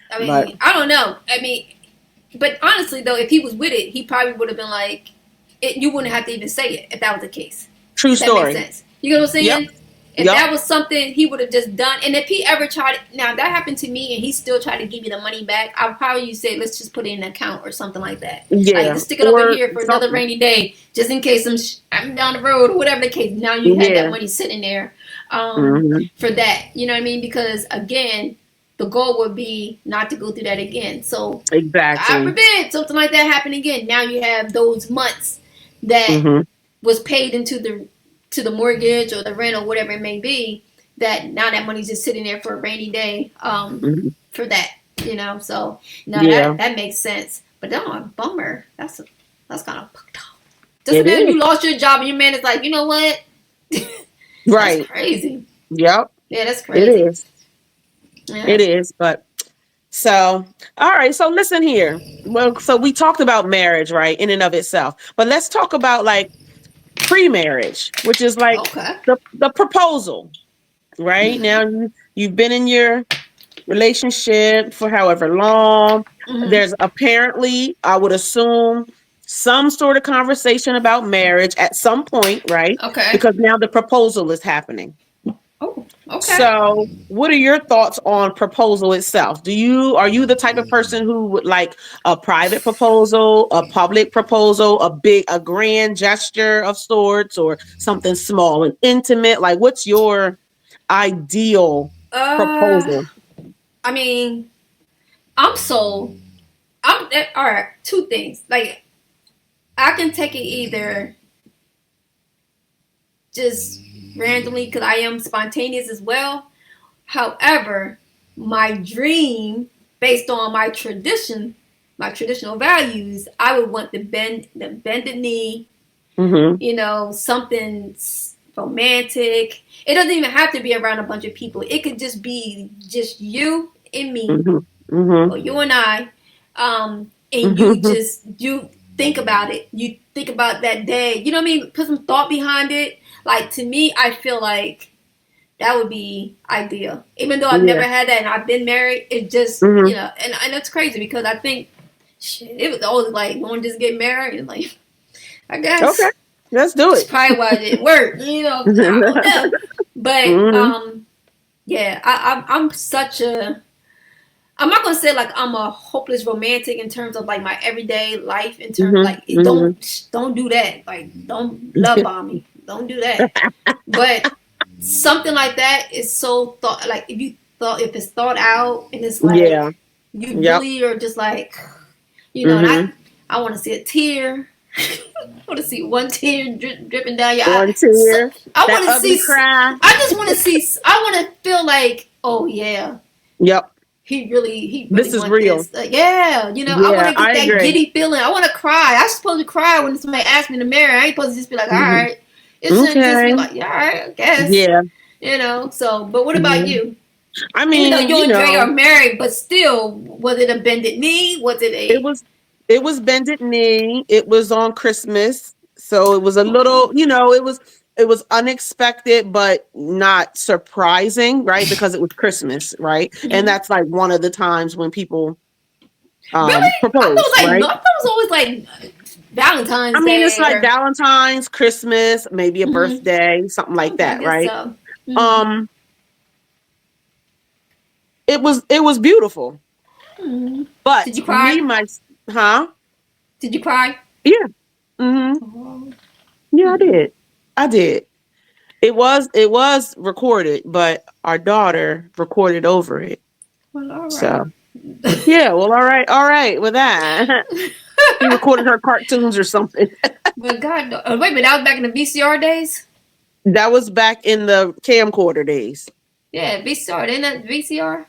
I mean, I don't know. I mean, but honestly, though, if he was with it, he probably would have been like, you wouldn't have to even say it if that was the case. True story. That makes sense. You know what I'm saying? If that was something he would have just done, and if he ever tried, now that happened to me, and he still tried to give me the money back, I'll probably say, let's just put it in an account or something like that. Yeah. Like, let's stick it up in here for another rainy day, just in case I'm down the road or whatever the case. Now you have that money sitting there for that. You know what I mean? Because again, the goal would be not to go through that again. So exactly, God forbid something like that happen again. Now you have those months that was paid into the mortgage or the rent or whatever it may be. That now that money's just sitting there for a rainy day. For that, So that makes sense. But no, bummer. That's kind of fucked up. Doesn't mean you lost your job and your man is like, you know what? Right. That's crazy. Yep. Yeah, that's crazy. It is. Yeah. It is, but so all right. So listen here. Well, so we talked about marriage, right, in and of itself, but let's talk about like pre-marriage, which is like the proposal, right? Now you've been in your relationship for however long. There's apparently, I would assume, some sort of conversation about marriage at some point, right? Okay. Because now the proposal is happening. Oh, okay. So, what are your thoughts on proposal itself? Are you the type of person who would like a private proposal, a public proposal, a grand gesture of sorts, or something small and intimate? Like, what's your ideal proposal? I mean, all right, two things. Like, I can take it either just randomly because I am spontaneous as well. However, my dream, based on my traditional values, I would want the bended knee, something romantic. It doesn't even have to be around a bunch of people. It could just be just you and me, or you and I, and you think about it. You think about that day. You know what I mean? Put some thought behind it. Like, to me, I feel like that would be ideal. Even though I've never had that and I've been married, it just, and it's crazy because I think, it was always like, want to just get married? And like, I guess. Okay, let's do it. That's probably why it didn't work, I don't know. But, I'm such a, I'm not going to say like I'm a hopeless romantic in terms of like my everyday life, in terms of like, don't do that. Like, don't love bomb me. Don't do that. But something like that is so like if it's thought out and it's like you really are just like, and I want to see a tear. I want to see one tear dripping down your eye. One tear. I That want to ugly see. cry. I just want to see. I want to feel like, oh yeah, Yep. he really This is want real. this. Yeah, I want Yeah, to get I that agree. giddy feeling. I want to cry. I'm supposed to cry when somebody asks me to marry. I ain't supposed to just be like, all right. It shouldn't just be Okay. like, yeah, all right, I guess. Yeah. So, but what about you? I Even though mean, you and Dre are married, but still, was it a bended knee? Was it a... it was bended knee. It was on Christmas. So it was a little, it was unexpected, but not surprising, right? Because it was Christmas, right? And that's like one of the times when people Really? propose, right? I thought it was always like Valentine's I mean, Day. it's like Valentine's, Christmas, maybe a birthday, something like that, I guess right? so. It was beautiful. But Did you cry? Did you cry? Yeah. Mm-hmm. Yeah, I did. It was recorded, but our daughter recorded over it. Well, all right. So yeah, well, all right with that. He recorded her cartoons or something. But God, wait a minute, that was back in the VCR days? That was back in the camcorder days. Yeah, VCR. Isn't that VCR?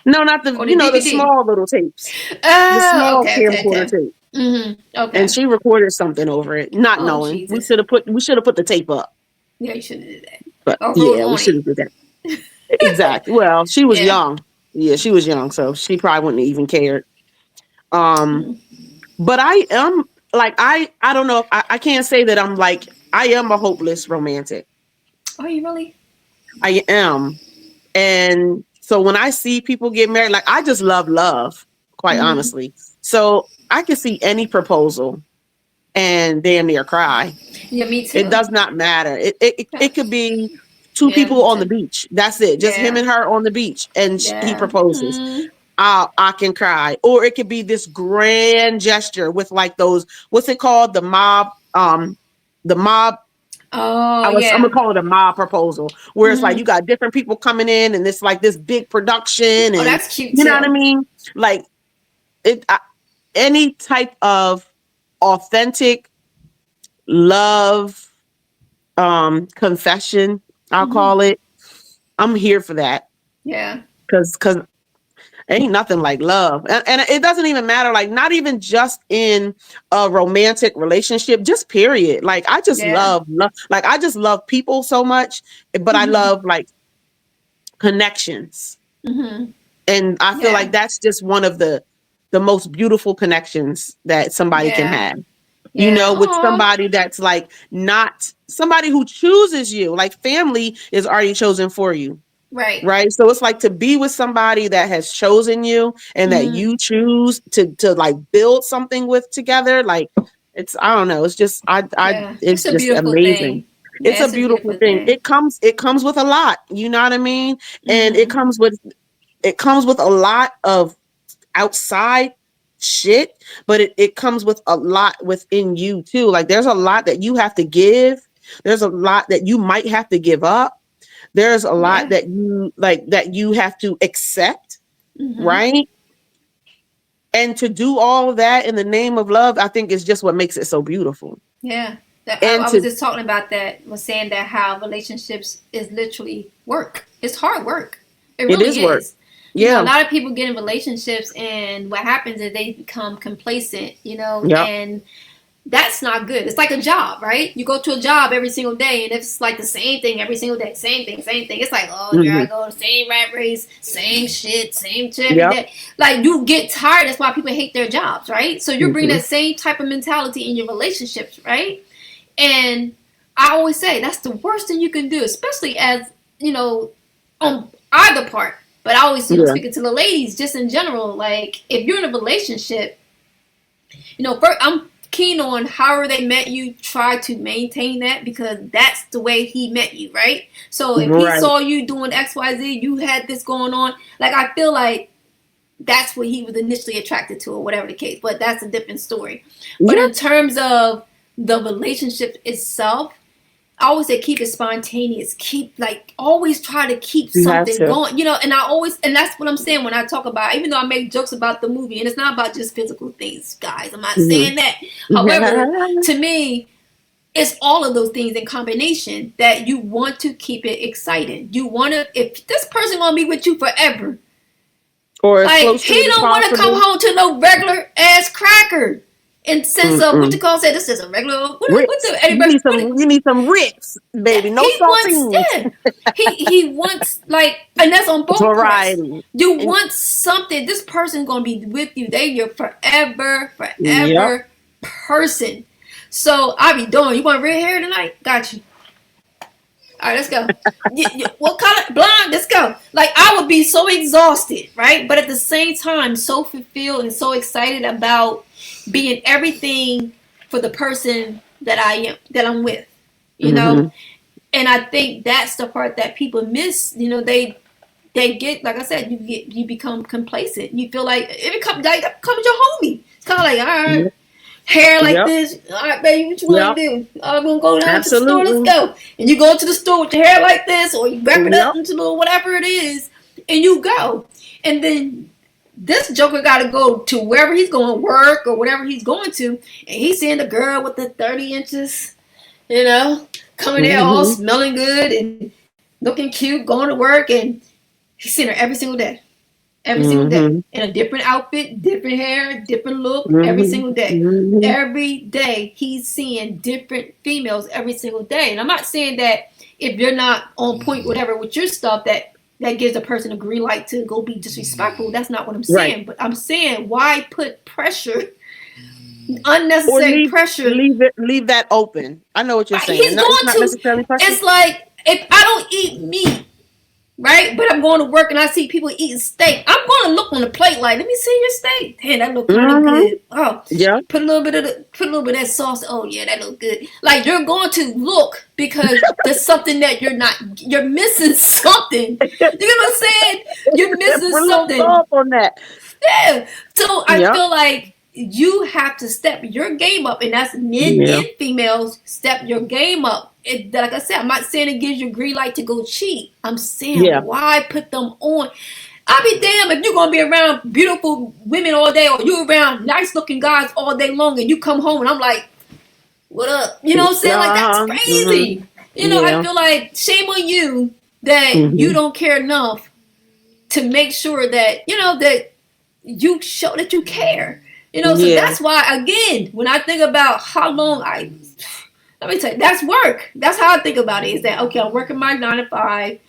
No, not the the small little tapes. The small camcorder tape. Okay. And she recorded something over it, not knowing. Jesus. We should have put the tape up. Yeah, you should have did that. But yeah, we should have did that. Exactly. Well, she was young. Yeah, she was young, so she probably wouldn't have even cared. But I am like I don't know if I can't say that I'm like I am a hopeless romantic. Are you really? I am. And so when I see people get married, like I just love, quite honestly. So I can see any proposal and damn near cry. Yeah, me too. It does not matter. It could be two people on the beach. That's it. Just him and her on the beach, and he proposes. I can cry. Or it could be this grand gesture with like those, what's it called? The mob. Oh, I'm gonna call it a mob proposal, where it's like you got different people coming in, and it's like this big production. And, that's cute. You know what I mean? Like any type of authentic love, confession, I'll call it. I'm here for that. Yeah. Cause ain't nothing like love. And it doesn't even matter, like not even just in a romantic relationship, just period. Like I just love, like I just love people so much, but I love like connections. And I feel like that's just one of the most beautiful connections that somebody can have. With somebody that's like not somebody who chooses you. Like family is already chosen for you. Right. So it's like to be with somebody that has chosen you and that you choose to like build something with together. Like it's, I don't know. It's just, it's just amazing. It's a beautiful thing. It comes with a lot, you know what I mean? And it comes with a lot of outside shit, but it comes with a lot within you too. Like there's a lot that you have to give. There's a lot that you might have to give up. There's a lot that you have to accept, right? And to do all of that in the name of love, I think is just what makes it so beautiful. Yeah. I was just talking about that, was saying that how relationships is literally work. It's hard work. It really is. Work. Yeah. A lot of people get in relationships and what happens is they become complacent, and that's not good. It's like a job, right? You go to a job every single day and it's like the same thing every single day. Same thing. It's like, here I go, same rat race, same shit every day. Like you get tired. That's why people hate their jobs, right? So you're bringing that same type of mentality in your relationships, right? And I always say that's the worst thing you can do, especially as, on either part. But I always speaking to the ladies just in general, like if you're in a relationship, first I'm keen on however they met you, try to maintain that because that's the way he met you, right? So if he saw you doing XYZ, you had this going on, like I feel like that's what he was initially attracted to or whatever the case, but that's a different story. But in terms of the relationship itself, I always say keep it spontaneous. Keep like always try to keep You have something to. going. You know, and that's what I'm saying when I talk about, even though I make jokes about the movie, and it's not about just physical things, guys. I'm not saying that. However, to me, it's all of those things in combination that you want to keep it exciting. You want to, if this person gonna be with you forever, Or as like close to he it as don't want to come possible. home to no regular ass cracker. In sense of what you call say, this is a regular. What Ritz. the You anybody? need some. You need some Ritz, baby. No He wants, saltines. yeah. He wants like, and that's on both parts. Variety. You And want something. This person's gonna be with you. They your forever yep. person. So I be doing. You want red hair tonight? Got you. All right, let's go. What color? Blonde. Let's go. Like I would be so exhausted, right? But at the same time, so fulfilled and so excited about being everything for the person that I'm with. You know, and I think that's the part that people miss. You know, they get, like I said, you become complacent. You feel like it comes your homie. It's kind of like, all right, Yep. hair like Yep. this. All right, baby, what you want to Yep. do? I'm gonna go down to the store. Let's Absolutely. go. And you go to the store with your hair like this, or you wrap it up Yep. into little whatever it is, and you go. And then this joker got to go to wherever he's going to work or whatever he's going to, and he's seeing the girl with the 30 inches, you know, coming there all smelling good and looking cute, going to work, and he's seeing her every single day. Every single day. In a different outfit, different hair, different look, every single day. Every day he's seeing different females every single day. And I'm not saying that if you're not on point, whatever, with your stuff, that gives a person a green light to go be disrespectful. That's not what I'm saying. Right. But I'm saying, why put pressure, unnecessary pressure? Leave that open. I know what you're saying. He's No, it's not going to. necessarily pressure. It's like if I don't eat meat, right? But I'm going to work and I see people eating steak. I'm going to look on the plate like, let me see your steak. Hey, that look kind of good. Oh, Yeah. put a little bit of that sauce. Oh yeah, that look good. Like you're going to look because there's something that you're missing something. You know what I'm saying? You're missing Put a little something. salt on that. Yeah. So I Yep. feel like you have to step your game up, and that's men Yeah. and females. Step your game up. Like I said, I'm not saying it gives you green light to go cheat. I'm saying why put them on? I'll be damned if you're gonna be around beautiful women all day, or you around nice looking guys all day long, and you come home and I'm like, what up? You know what I'm saying? Like that's crazy. You know, I feel like shame on you that you don't care enough to make sure that that you show that you care. You know, so that's why, again, when I think about how long let me tell you, that's work. That's how I think about it. Is that, okay, I'm working my 9 to 5.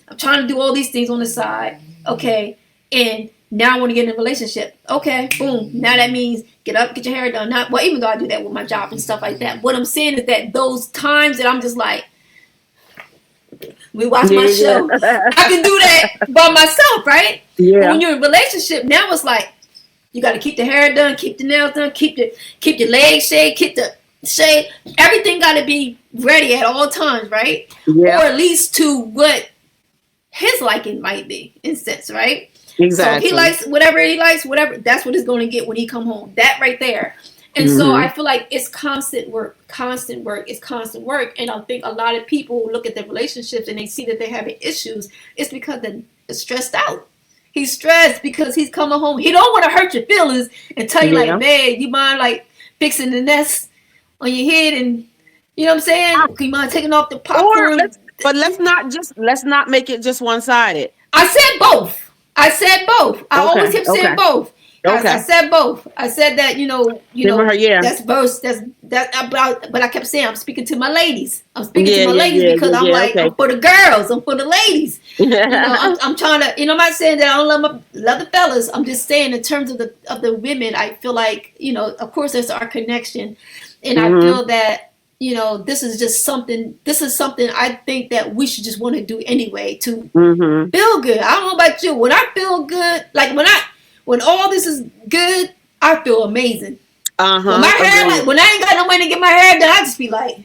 I'm trying to do all these things on the side. Okay. And now I want to get in a relationship. Okay. Boom. Now that means get up, get your hair done. Even though I do that with my job and stuff like that. What I'm saying is that those times that I'm just like, we watch my show. I can do that by myself, right? Yeah. But when you're in a relationship, now it's like, you got to keep the hair done, keep the nails done, keep your legs shaved, keep the shade. Everything got to be ready at all times, right? Yeah. Or at least to what his liking might be, in sense, right? Exactly. So if he likes whatever, that's what he's going to get when he come home. That right there. And so I feel like it's constant work. And I think a lot of people look at their relationships and they see that they're having issues. It's because they're stressed out. He's stressed because he's coming home. He don't want to hurt your feelings and tell you like, man, you mind like fixing the nest on your head, and you know what I'm saying? You mind taking off the popcorn? But let's not make it just one-sided. I said both. I always kept saying both. Okay. I said both. I said that, that's both. But I kept saying I'm speaking to my ladies. I'm speaking to my ladies because I'm like, I'm for the girls. I'm for the ladies. I'm trying to. I'm not saying that I don't love the fellas. I'm just saying in terms of the women. I feel like of course there's our connection, and I feel that this is just something. This is something I think that we should just want to do anyway to feel good. I don't know about you. When I feel good, like when all this is good, I feel amazing. When my hair, when I ain't got no money to get my hair done, I just be like,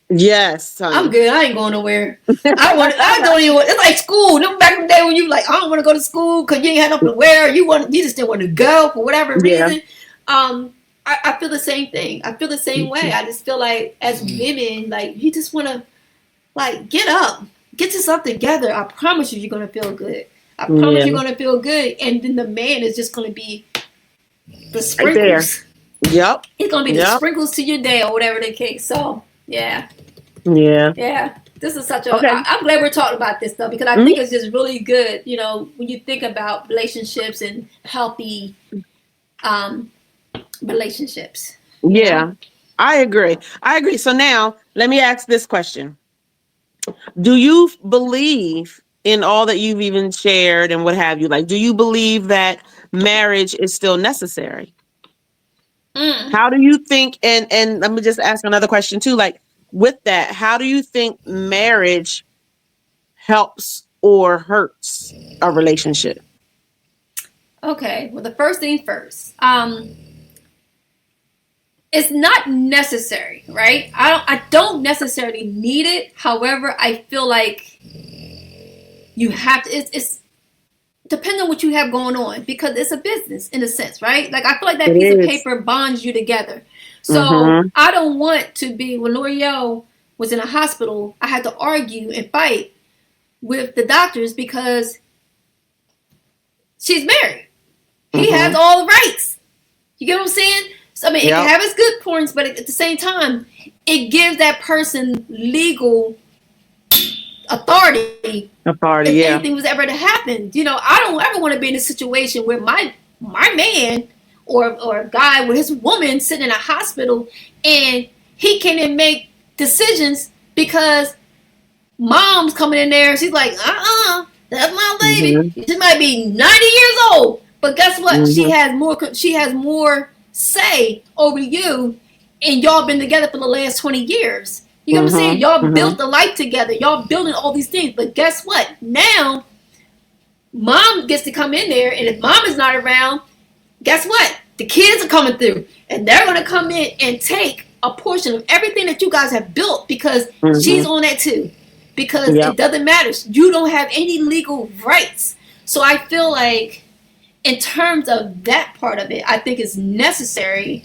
yes, honey. I'm good. I ain't going nowhere. I don't even. It's like school. Remember back in the day when you like, I don't want to go to school because you ain't had nothing to wear. You just didn't want to go for whatever reason. I feel the same thing. I feel the same way. I just feel like as women, like you just want to Like, get up, get yourself together. I promise you, you're gonna feel good. I promise you're gonna feel good, and then the man is just gonna be the sprinkles. Yep. It's gonna be the sprinkles to your day or whatever the case. So yeah. This is such a. I'm glad we're talking about this though, because I think it's just really good. You know, when you think about relationships and healthy relationships. Yeah, I agree. So now let me ask this question: do you believe in all that you've even shared and what have you? Like, do you believe that marriage is still necessary? How do you think? And let me just ask another question too. Like, with that, how do you think marriage helps or hurts a relationship? Okay, well, the first thing first. It's not necessary, right? I don't necessarily need it. However, I feel like you have to. It's depending on what you have going on, because it's a business in a sense, right? Like, I feel like that piece of paper bonds you together. So I don't want to be, when L'Oreal was in a hospital, I had to argue and fight with the doctors because she's married. He has all the rights. You get what I'm saying? So, I mean, it can have its good points, but at the same time, it gives that person legal authority if anything was ever to happen. You know, I don't ever want to be in a situation where my man or a guy with his woman sitting in a hospital and he can't even make decisions because mom's coming in there and she's like, that's my baby. She might be 90 years old, but guess what? She has more say over you, and y'all been together for the last 20 years. You know what I'm saying? Y'all built the life together. Y'all building all these things. But guess what? Now, mom gets to come in there, and if mom is not around, guess what? The kids are coming through, and they're going to come in and take a portion of everything that you guys have built because she's on that too. Because it doesn't matter. You don't have any legal rights. So I feel like in terms of that part of it, I think it's necessary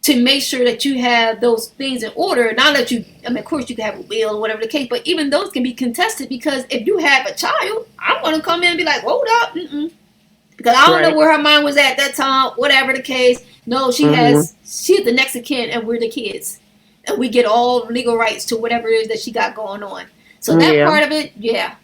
to make sure that you have those things in order. Not that you, I mean, of course you can have a will or whatever the case, but even those can be contested because if you have a child, I'm going to come in and be like, hold up. Because I don't know where her mind was at that time, whatever the case. No, she's the next of kin and we're the kids. And we get all legal rights to whatever it is that she got going on. So that part of it,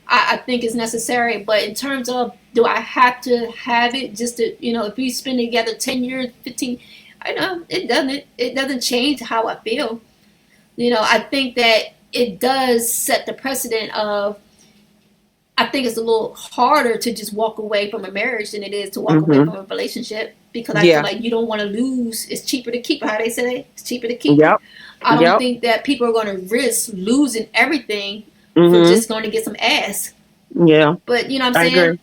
I think is necessary. But in terms of, do I have to have it just to, you know, if we spend together 10 years, 15, I know it doesn't change how I feel. You know, I think that it does set the precedent of, I think it's a little harder to just walk away from a marriage than it is to walk away from a relationship, because I feel like you don't want to lose. It's cheaper to keep, how they say, it's cheaper to keep. I don't think that people are going to risk losing everything for just going to get some ass. But you know what I'm saying? Agree.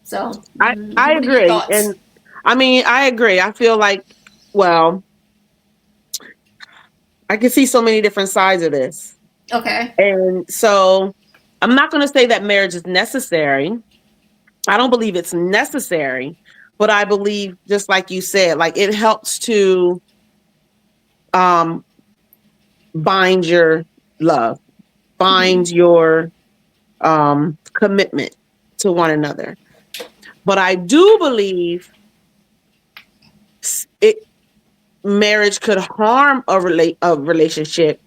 So I agree. And I mean, I agree. I feel like, well, I can see so many different sides of this. Okay. And so I'm not going to say that marriage is necessary. I don't believe it's necessary, but I believe, just like you said, like it helps to bind your love, bind your commitment to one another. But I do believe marriage could harm a relationship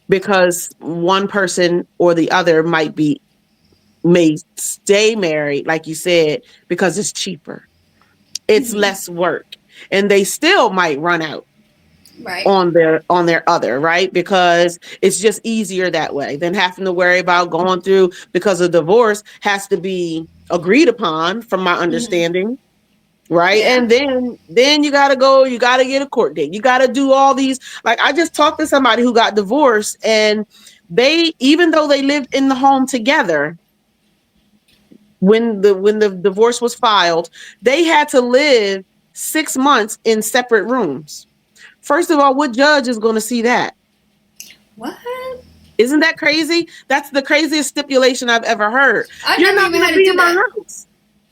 because one person or the other may stay married, like you said, because it's cheaper. It's less work, and they still might run out on their other, right? Because it's just easier that way than having to worry about going through, because a divorce has to be agreed upon, from my understanding. Right. And then you got to get a court date. You got to do all these. Like, I just talked to somebody who got divorced, and even though they lived in the home together, when the divorce was filed, they had to live 6 months in separate rooms. First of all, what judge is going to see that? What? Isn't that crazy? That's the craziest stipulation I've ever heard. You're not going to be in my house.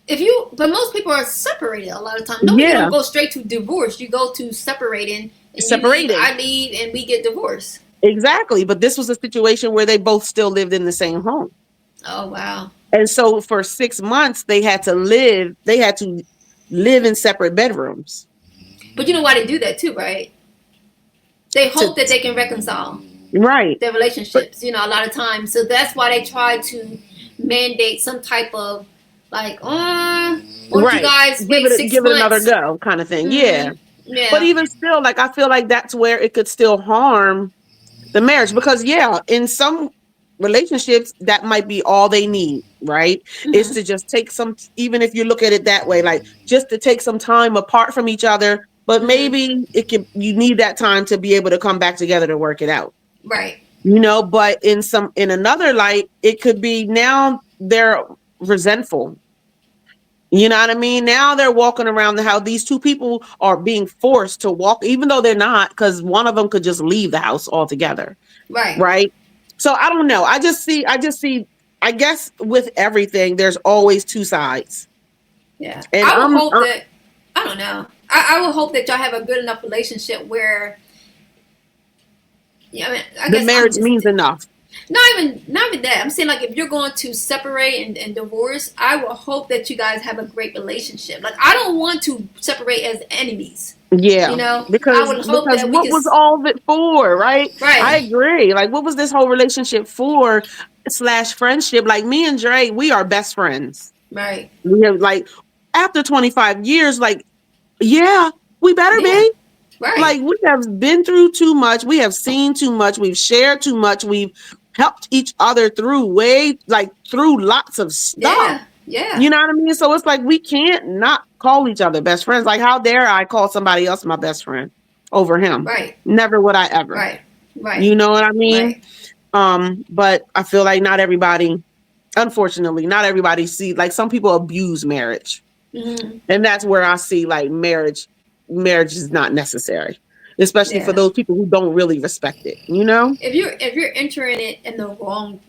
But most people are separated a lot of times. No, you don't go straight to divorce. You go to separating. I leave and we get divorced. Exactly. But this was a situation where they both still lived in the same home. Oh wow. And so for 6 months they had to live in separate bedrooms. But you know why they do that too, right? They hope To, that they can reconcile right. their But relationships, a lot of times. So that's why they try to mandate some type of like, why don't you right. guys wait six Give it another months? go kind of thing. Yeah. Mm-hmm. But Yeah. even still, like I feel like that's where it could still harm the marriage because in some relationships that might be all they need, right? Is Mm-hmm. to just take some, even if you look at it that way, like just to take some time apart from each other, but Mm-hmm. maybe you need that time to be able to come back together to work it out. Right. But in another light, it could be now they're resentful. You know what I mean? Now they're walking around the house. These two people are being forced to walk, even though they're not, because one of them could just leave the house altogether. Right. Right. So I don't know. I I guess with everything, there's always two sides. Yeah. And I would hope that I don't know. I would hope that y'all have a good enough relationship where I mean I the guess marriage means enough. not even that. I'm saying like if you're going to separate and divorce, I will hope that you guys have a great relationship. Like I don't want to separate as enemies. Yeah. I would hope that we what can. was all of it for, right? I Right. agree. Like what was this whole relationship for / friendship? Like me and Dre, we are best friends. Right. We have like after 25 years, like, yeah, we better Yeah. be. Right. Like we have been through too much. We have seen too much. We've shared too much. We've helped each other through lots of stuff. Yeah. Yeah. You know what I mean? So it's like we can't not call each other best friends. Like how dare I call somebody else my best friend over him? Right. Never would I ever. Right. Right. You know what I mean? Right. But I feel like unfortunately, not everybody see, like some people abuse marriage. Mm-hmm. And that's where I see like marriage is not necessary, especially for those people who don't really respect it, If you're entering it in the wrong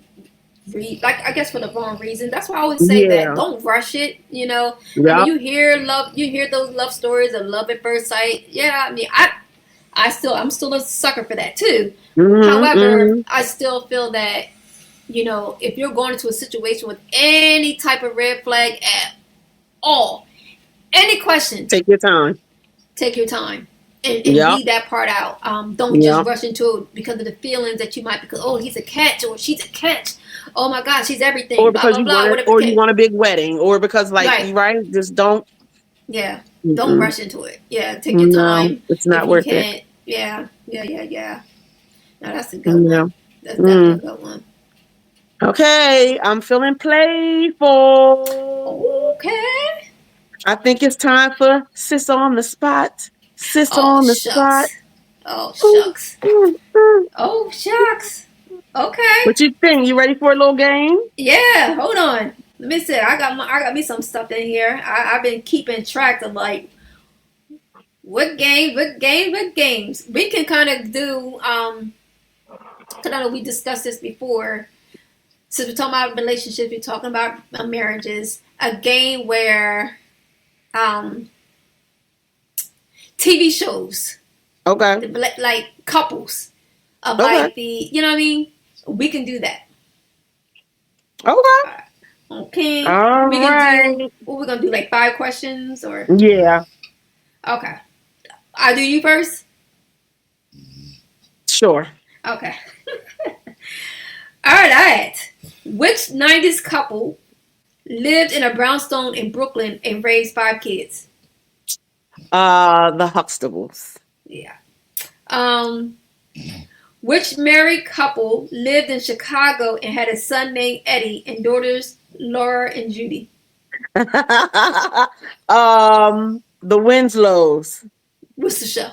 I guess for the wrong reason. That's why I always say that don't rush it. Yeah. I mean, you hear those love stories of love at first sight. Yeah, I mean, I'm still a sucker for that too. Mm-hmm, However, I still feel that if you're going into a situation with any type of red flag at all, any question, take your time. And leave that part out. Don't just rush into it because of the feelings that you might, because he's a catch or she's a catch. Oh my gosh, she's everything. Or because you want a big wedding, or because right? Just don't. Yeah, don't rush into it. Yeah, take your time. It's not worth it. Yeah. No, that's a good one. That's definitely a good one. Okay, I'm feeling playful. Okay. I think it's time for Sis on the Spot. On the spot. Oh, shucks. Oh, shucks. Okay. What you think? You ready for a little game? Yeah, hold on. Let me see. I got me some stuff in here. I've been keeping track of like what games. We can kind of do because I know we discussed this before. Since we're talking about relationships, we're talking about marriages. A game where TV shows. Okay. Like couples. Like you know what I mean? We can do that. Okay. Okay. All right. What we're gonna do? Like 5 questions or? Yeah. Okay. I'll do you first. Sure. Okay. All right. Which 90s couple lived in a brownstone in Brooklyn and raised 5 kids? The Huxtables. Yeah. Which married couple lived in Chicago and had a son named Eddie and daughters Laura and Judy? The Winslows. What's the show?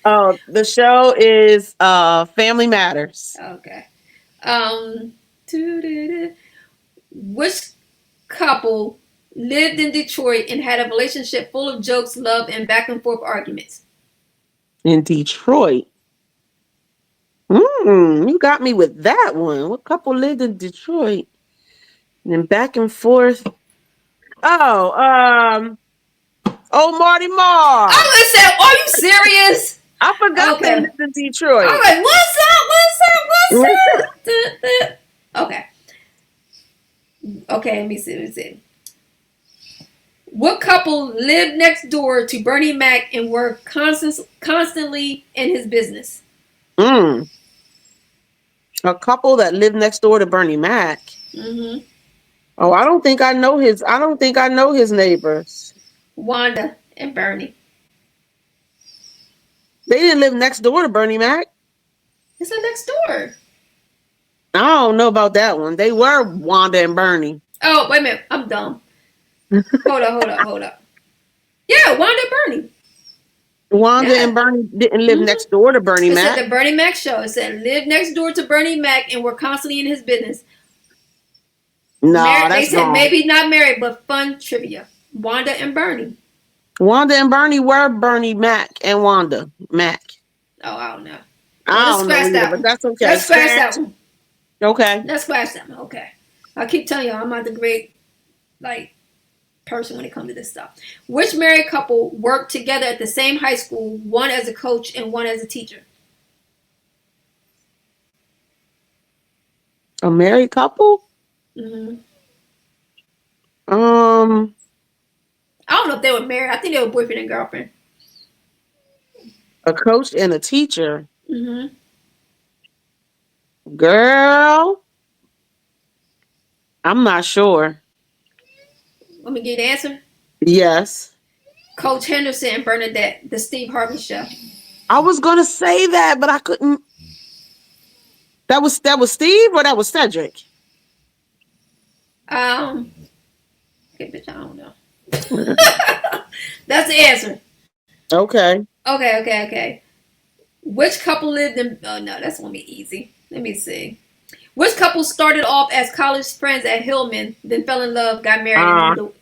Oh, the show is Family Matters. Okay. Which couple lived in Detroit and had a relationship full of jokes, love, and back and forth arguments? In Detroit. You got me with that one. What couple lived in Detroit? And back and forth. Oh, Marty Marr. I was gonna say, are you serious? I forgot they Okay. lived in Detroit. All right. What's up? What's up? What's up? Okay. Okay. Let me see. What couple lived next door to Bernie Mac and were constantly in his business? A couple that lived next door to Bernie Mac. Mm-hmm. Oh, I don't think I know his neighbors. Wanda and Bernie. They didn't live next door to Bernie Mac. It's next door. I don't know about that one. They were Wanda and Bernie. Oh, wait a minute. I'm dumb. Hold up. Yeah, Wanda and Bernie. Wanda and Bernie didn't live next door to Bernie It Mac. said the Bernie Mac show. It said lived next door to Bernie Mac and were constantly in his business. No, that's They said wrong. maybe not married, but fun trivia. Wanda and Bernie. Wanda and Bernie were Bernie Mac and Wanda Mac. Oh, I don't know. I Let's don't scratch know that either, one. but that's okay. Let's scratch that one. Okay. Let's scratch that one. Okay. I keep telling you, I'm not the great person when it comes to this stuff. Which married couple worked together at the same high school, one as a coach and one as a teacher? A married couple? Mm-hmm. I don't know if they were married. I think they were boyfriend and girlfriend. A coach and a teacher. Mm-hmm. Girl, I'm not sure. Let me get the answer. Yes. Coach Henderson and Bernadette, the Steve Harvey show. I was gonna say that, but I couldn't. That was Steve or that was Cedric? Okay, bitch, I don't know. That's the answer. Okay. Okay. Which couple lived in? Oh no, that's gonna be easy. Let me see. Which couple started off as college friends at Hillman, then fell in love, got married? What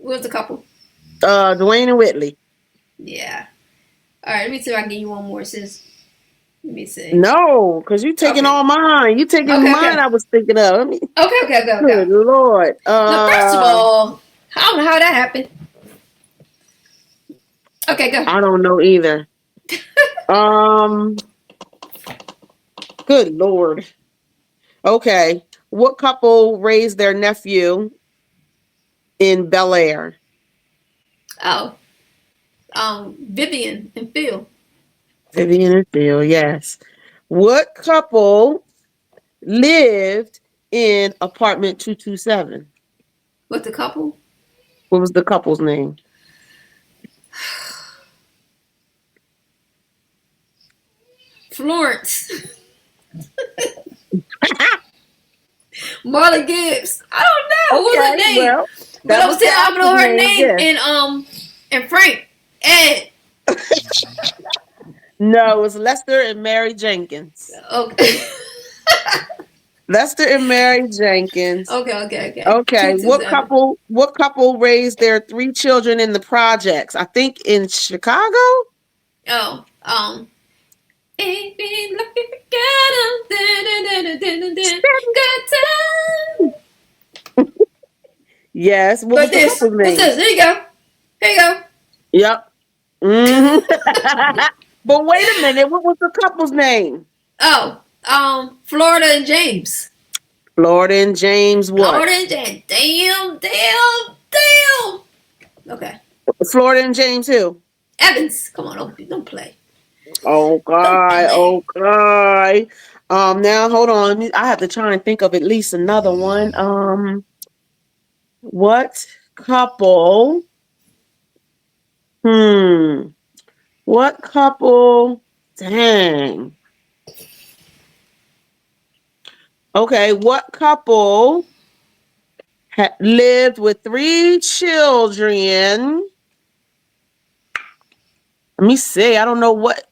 was the couple? Dwayne and Whitley. Yeah. All right, let me see if I can give you one more. Let me see. No, because you taking all mine. You taking mine. Okay. I was thinking of. Okay. Good Lord. Now, first of all, I don't know how that happened. Okay, go. I don't know either. Good Lord. Okay. What couple raised their nephew in Bel Air? Oh. Vivian and Phil. Vivian and Phil, yes. What couple lived in apartment 227? What's the couple? What was the couple's name? Florence. Marla Gibbs. I don't know. What was her name? Well, but I know her name. Yeah. And Frank. Ed. No, it was Lester and Mary Jenkins. Okay. Lester and Mary Jenkins. Okay. Okay. What couple raised their 3 children in the projects? I think in Chicago? Oh, ain't been lucky to get them. Good time. Yes. What was the couple's name? What's this? There you go. Yep. Mm-hmm. But wait a minute. What was the couple's name? Oh, Florida and James. Florida and James what? Florida and James. Damn. Okay. Florida and James who? Evans. Come on, don't play. Oh God. Now hold on. I have to try and think of at least another one. What couple? What couple? Dang. Okay, what couple lived with 3 children? Let me see. I don't know what.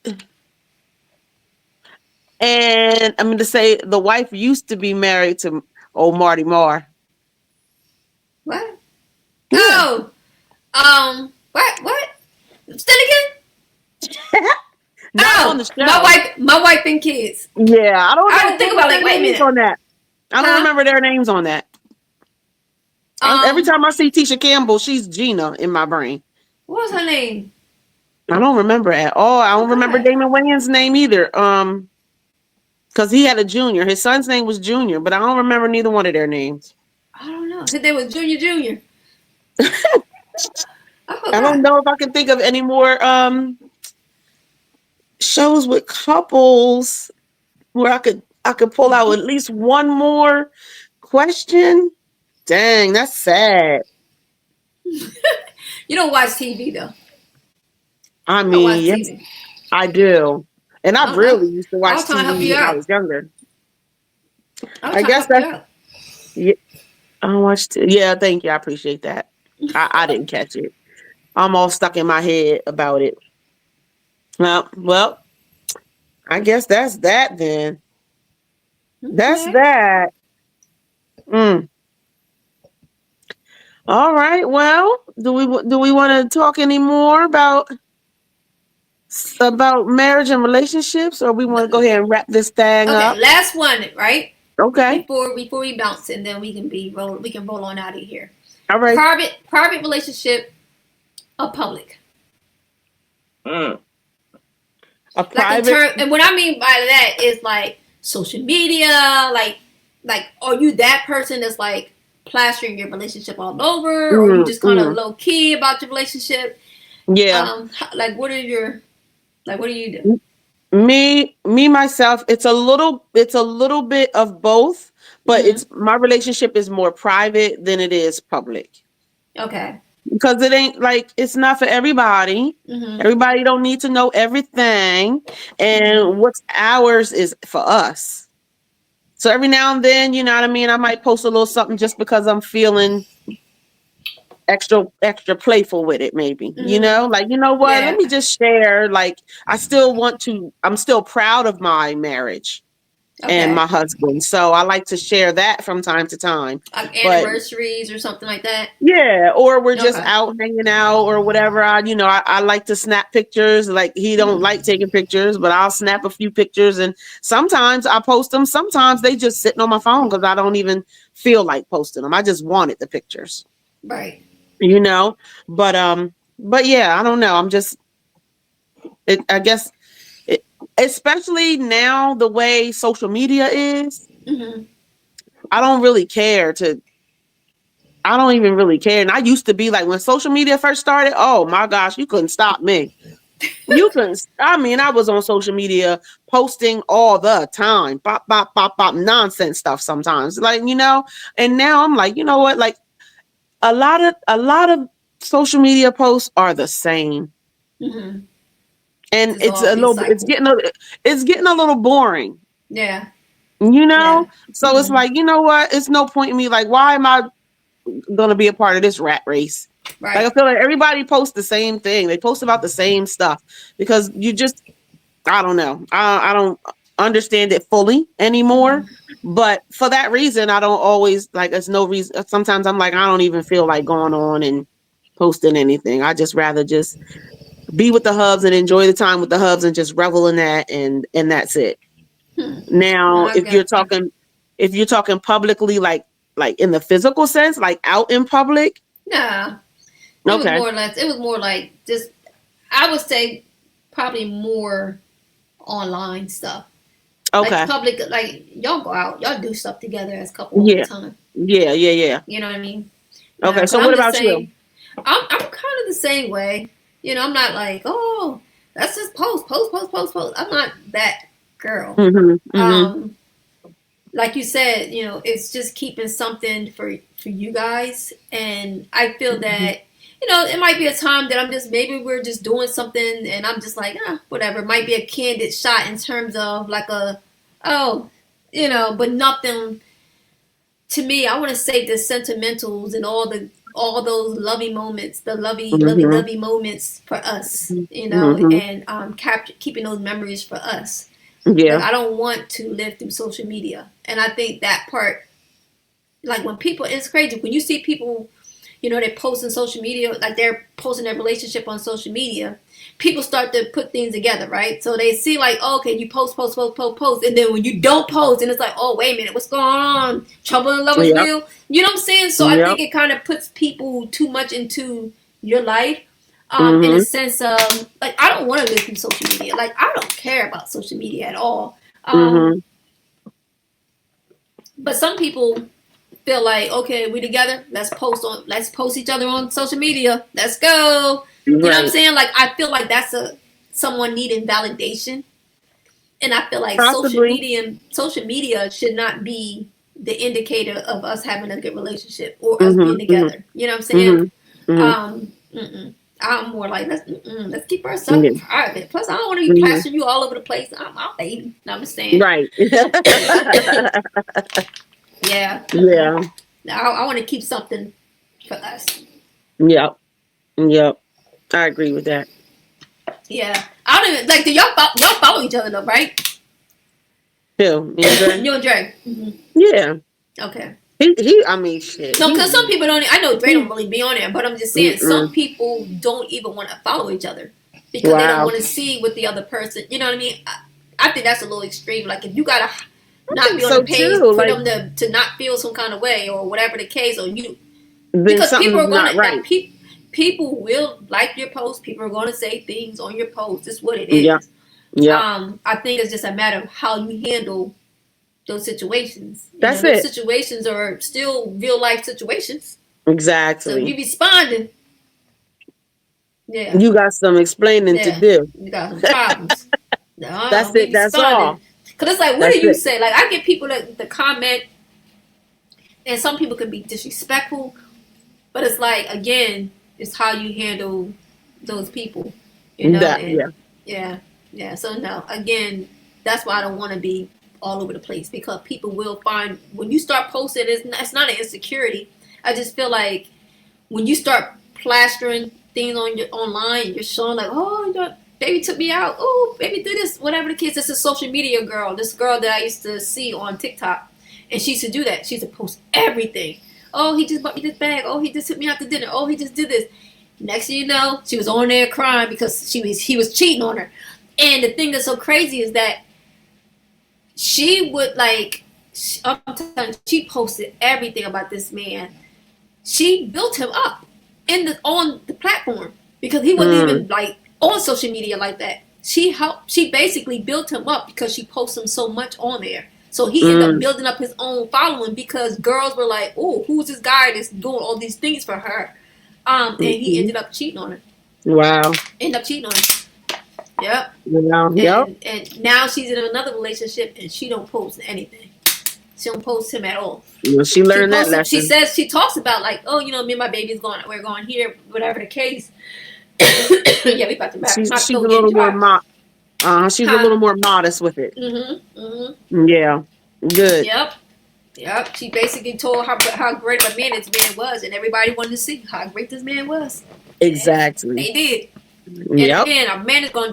And I'm going to say the wife used to be married to Marty Marr. What? Yeah. Oh, what? Still again? Not on the show. My wife and kids. Yeah, I don't know. I had to think about their names on that. I don't remember their names on that. Every time I see Tisha Campbell, she's Gina in my brain. What was her name? I don't remember at all. I don't remember Damon Wayans' name either. Because he had a junior. His son's name was Junior, but I don't remember neither one of their names. I don't know. His name was Junior. I don't know if I can think of any more shows with couples where I could pull out at least one more question. Dang, that's sad. You don't watch TV though. I mean, yes, I do. And I really used to watch TV when I was younger. I guess that's... Yeah, I watched it. Yeah, thank you. I appreciate that. I didn't catch it. I'm all stuck in my head about it. Well, I guess that's that then. That's that. All right. Well, do we want to talk any more about marriage and relationships, or we want to go ahead and wrap this thing up? Last one, right? Okay. Before we bounce, and then we can roll on out of here. All right. Private relationship or public? A private. And what I mean by that is like social media, like are you that person that's like plastering your relationship all over, or you just kind of low key about your relationship? Yeah. What do you do? Me myself, it's a little bit of both, but my relationship is more private than it is public. Okay. Because it ain't like, it's not for everybody. Everybody don't need to know everything, and what's ours is for us. So every now and then, you know what I mean, I might post a little something just because I'm feeling extra playful with it, maybe. You know, like, you know what, let me just share. Like, I'm still proud of my marriage and my husband, so I like to share that from time to time, like anniversaries or something like that. Yeah, or we're just out hanging out or whatever. I like to snap pictures. Like, he don't like taking pictures, but I'll snap a few pictures, and sometimes I post them. Sometimes they just sitting on my phone because I don't even feel like posting them. I just wanted the pictures, right? You know, but yeah, I don't know. I'm just, I guess, especially now the way social media is, I don't really care I don't even really care. And I used to be like, when social media first started, oh my gosh, you couldn't stop me. You couldn't. I mean, I was on social media posting all the time, bop, nonsense stuff sometimes, like, you know. And now I'm like, you know what? Like, a lot of social media posts are the same. And it's getting a little boring. Yeah. You know? So it's like, you know what? It's no point in me, like, why am I gonna be a part of this rat race? Right. Like, I feel like everybody posts the same thing. They post about the same stuff because you just, I don't know. I don't understand it fully anymore. But for that reason, I don't always, like, there's no reason. Sometimes I'm like, I don't even feel like going on and posting anything. I just rather just be with the hubs and enjoy the time with the hubs and just revel in that, and that's it. Now, if you're talking publicly, like in the physical sense, like out in public. Nah. It was more like just, I would say probably more online stuff. Okay. Like public, like, y'all go out, y'all do stuff together as a couple all the time. Yeah. You know what I mean? Okay, so what about you? I'm kind of the same way. You know, I'm not like, oh, let's just post. I'm not that girl. Like you said, you know, it's just keeping something for you guys. And I feel that, you know, it might be a time that maybe we're just doing something and I'm just like, whatever. It might be a candid shot in terms of like you know, but nothing. To me, I want to save the sentimentals and all those lovey moments, the lovey moments for us, you know, and keeping those memories for us. Yeah, like, I don't want to live through social media, and I think that part, like, when people, it's crazy when you see people, you know, they post on social media, like they're posting their relationship on social media. People start to put things together, right? So they see like, oh, okay, you post, and then when you don't post, and it's like, oh, wait a minute, what's going on? Trouble in Lover's Wheel. You know what I'm saying? So I think it kind of puts people too much into your life. In a sense of like I don't want to live through social media. Like I don't care about social media at all. But some people feel like, okay, we together. Let's post each other on social media. Let's go. You know what I'm saying? Like I feel like that's someone needing validation, and I feel like social media should not be the indicator of us having a good relationship or us being together. You know what I'm saying? I'm more like let's keep ourselves private. Plus, I don't want to be plastering you all over the place. I'm my baby. I'm just saying. Right. Yeah. Yeah. I want to keep something for us. Yep. I agree with that. Yeah. I don't even like. Do y'all follow each other though, right? Who? You and Dre. Yeah. Okay. He. I mean, shit. No, because some people don't. I know Dre don't really be on there, but I'm just saying some people don't even want to follow each other because they don't want to see what the other person. You know what I mean? I think that's a little extreme. Like if you gotta not be on the page for them to not feel some kind of way or whatever the case, or you because people are gonna right. People will like your post. People are gonna say things on your post. It's what it is. Yeah. I think it's just a matter of how you handle those situations. That's it. Those situations are still real life situations. Exactly. So you responding. Yeah. You got some explaining to do. You got some problems. That's it. That's all. Because it's like, what do you say? Like, I get people that comment, and some people can be disrespectful, but it's like, again, it's how you handle those people. You know? Yeah. So, no, again, that's why I don't want to be all over the place, because people will find, when you start posting, it's not an insecurity. I just feel like when you start plastering things online, you're showing like, oh, baby took me out. Oh, baby did this. Whatever the case. This is social media girl. This girl that I used to see on TikTok. And she used to do that. She used to post everything. Oh, he just bought me this bag. Oh, he just took me out to dinner. Oh, he just did this. Next thing you know, she was on there crying because he was cheating on her. And the thing that's so crazy is that she would she posted everything about this man. She built him up on the platform because he wasn't even on social media like that. She basically built him up because she posted him so much on there. So he ended up building up his own following because girls were like, oh, who's this guy that's doing all these things for her? And he ended up cheating on her. Wow. Ended up cheating on her. Yep. And now she's in another relationship and she don't post anything. She don't post him at all. Well, she learned that lesson. She talks about like, oh, me and my baby's we're going here, whatever the case. Yeah, we about to she's a little more she's a little more modest with it. Yeah, good. Yep. She basically told how great of a man this man was, and everybody wanted to see how great this man was. Exactly. And they did. And again,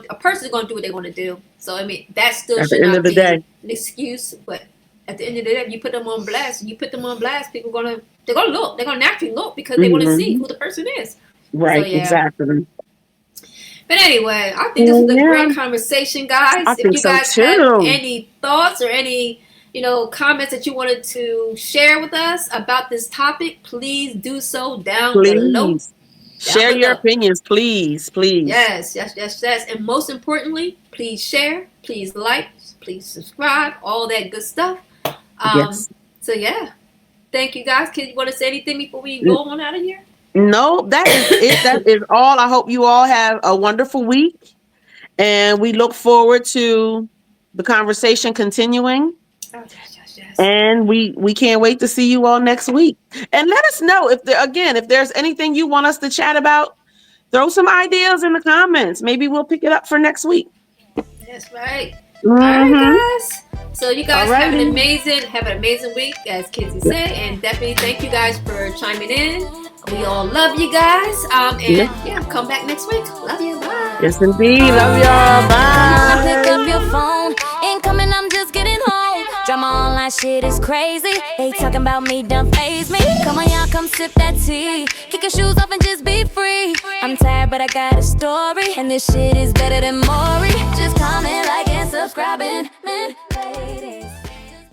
a person is going to do what they want to do. So I mean, that still should not be an excuse. But at the end of the day, if you put them on blast, people they're gonna naturally look because they want to see who the person is. Right, so, exactly. But anyway, I think this was a great conversation, guys. If you guys have any thoughts or any, comments that you wanted to share with us about this topic, please do so down below. Share your opinions, please. Yes. And most importantly, please share, please like, please subscribe, all that good stuff. Yes. So, yeah. Thank you, guys. You want to say anything before we go on out of here? No, that is it. That is all. I hope you all have a wonderful week, and we look forward to the conversation continuing. Yes. And we can't wait to see you all next week. And let us know if there's anything you want us to chat about. Throw some ideas in the comments. Maybe we'll pick it up for next week. That's right. All right, guys. So you guys have an amazing week, as Kizzy said, and definitely thank you guys for chiming in. We all love you guys. Come back next week. Love you. Bye. Yes, indeed. Love y'all. Bye. Pick up your phone. Incoming, I'm just getting home. Drama online shit is crazy. They talking about me, don't faze me. Come on, y'all, come sip that tea. Kick your shoes off and just be free. I'm tired, but I got a story. And this shit is better than Maury. Just comment, like, and subscribing. Man.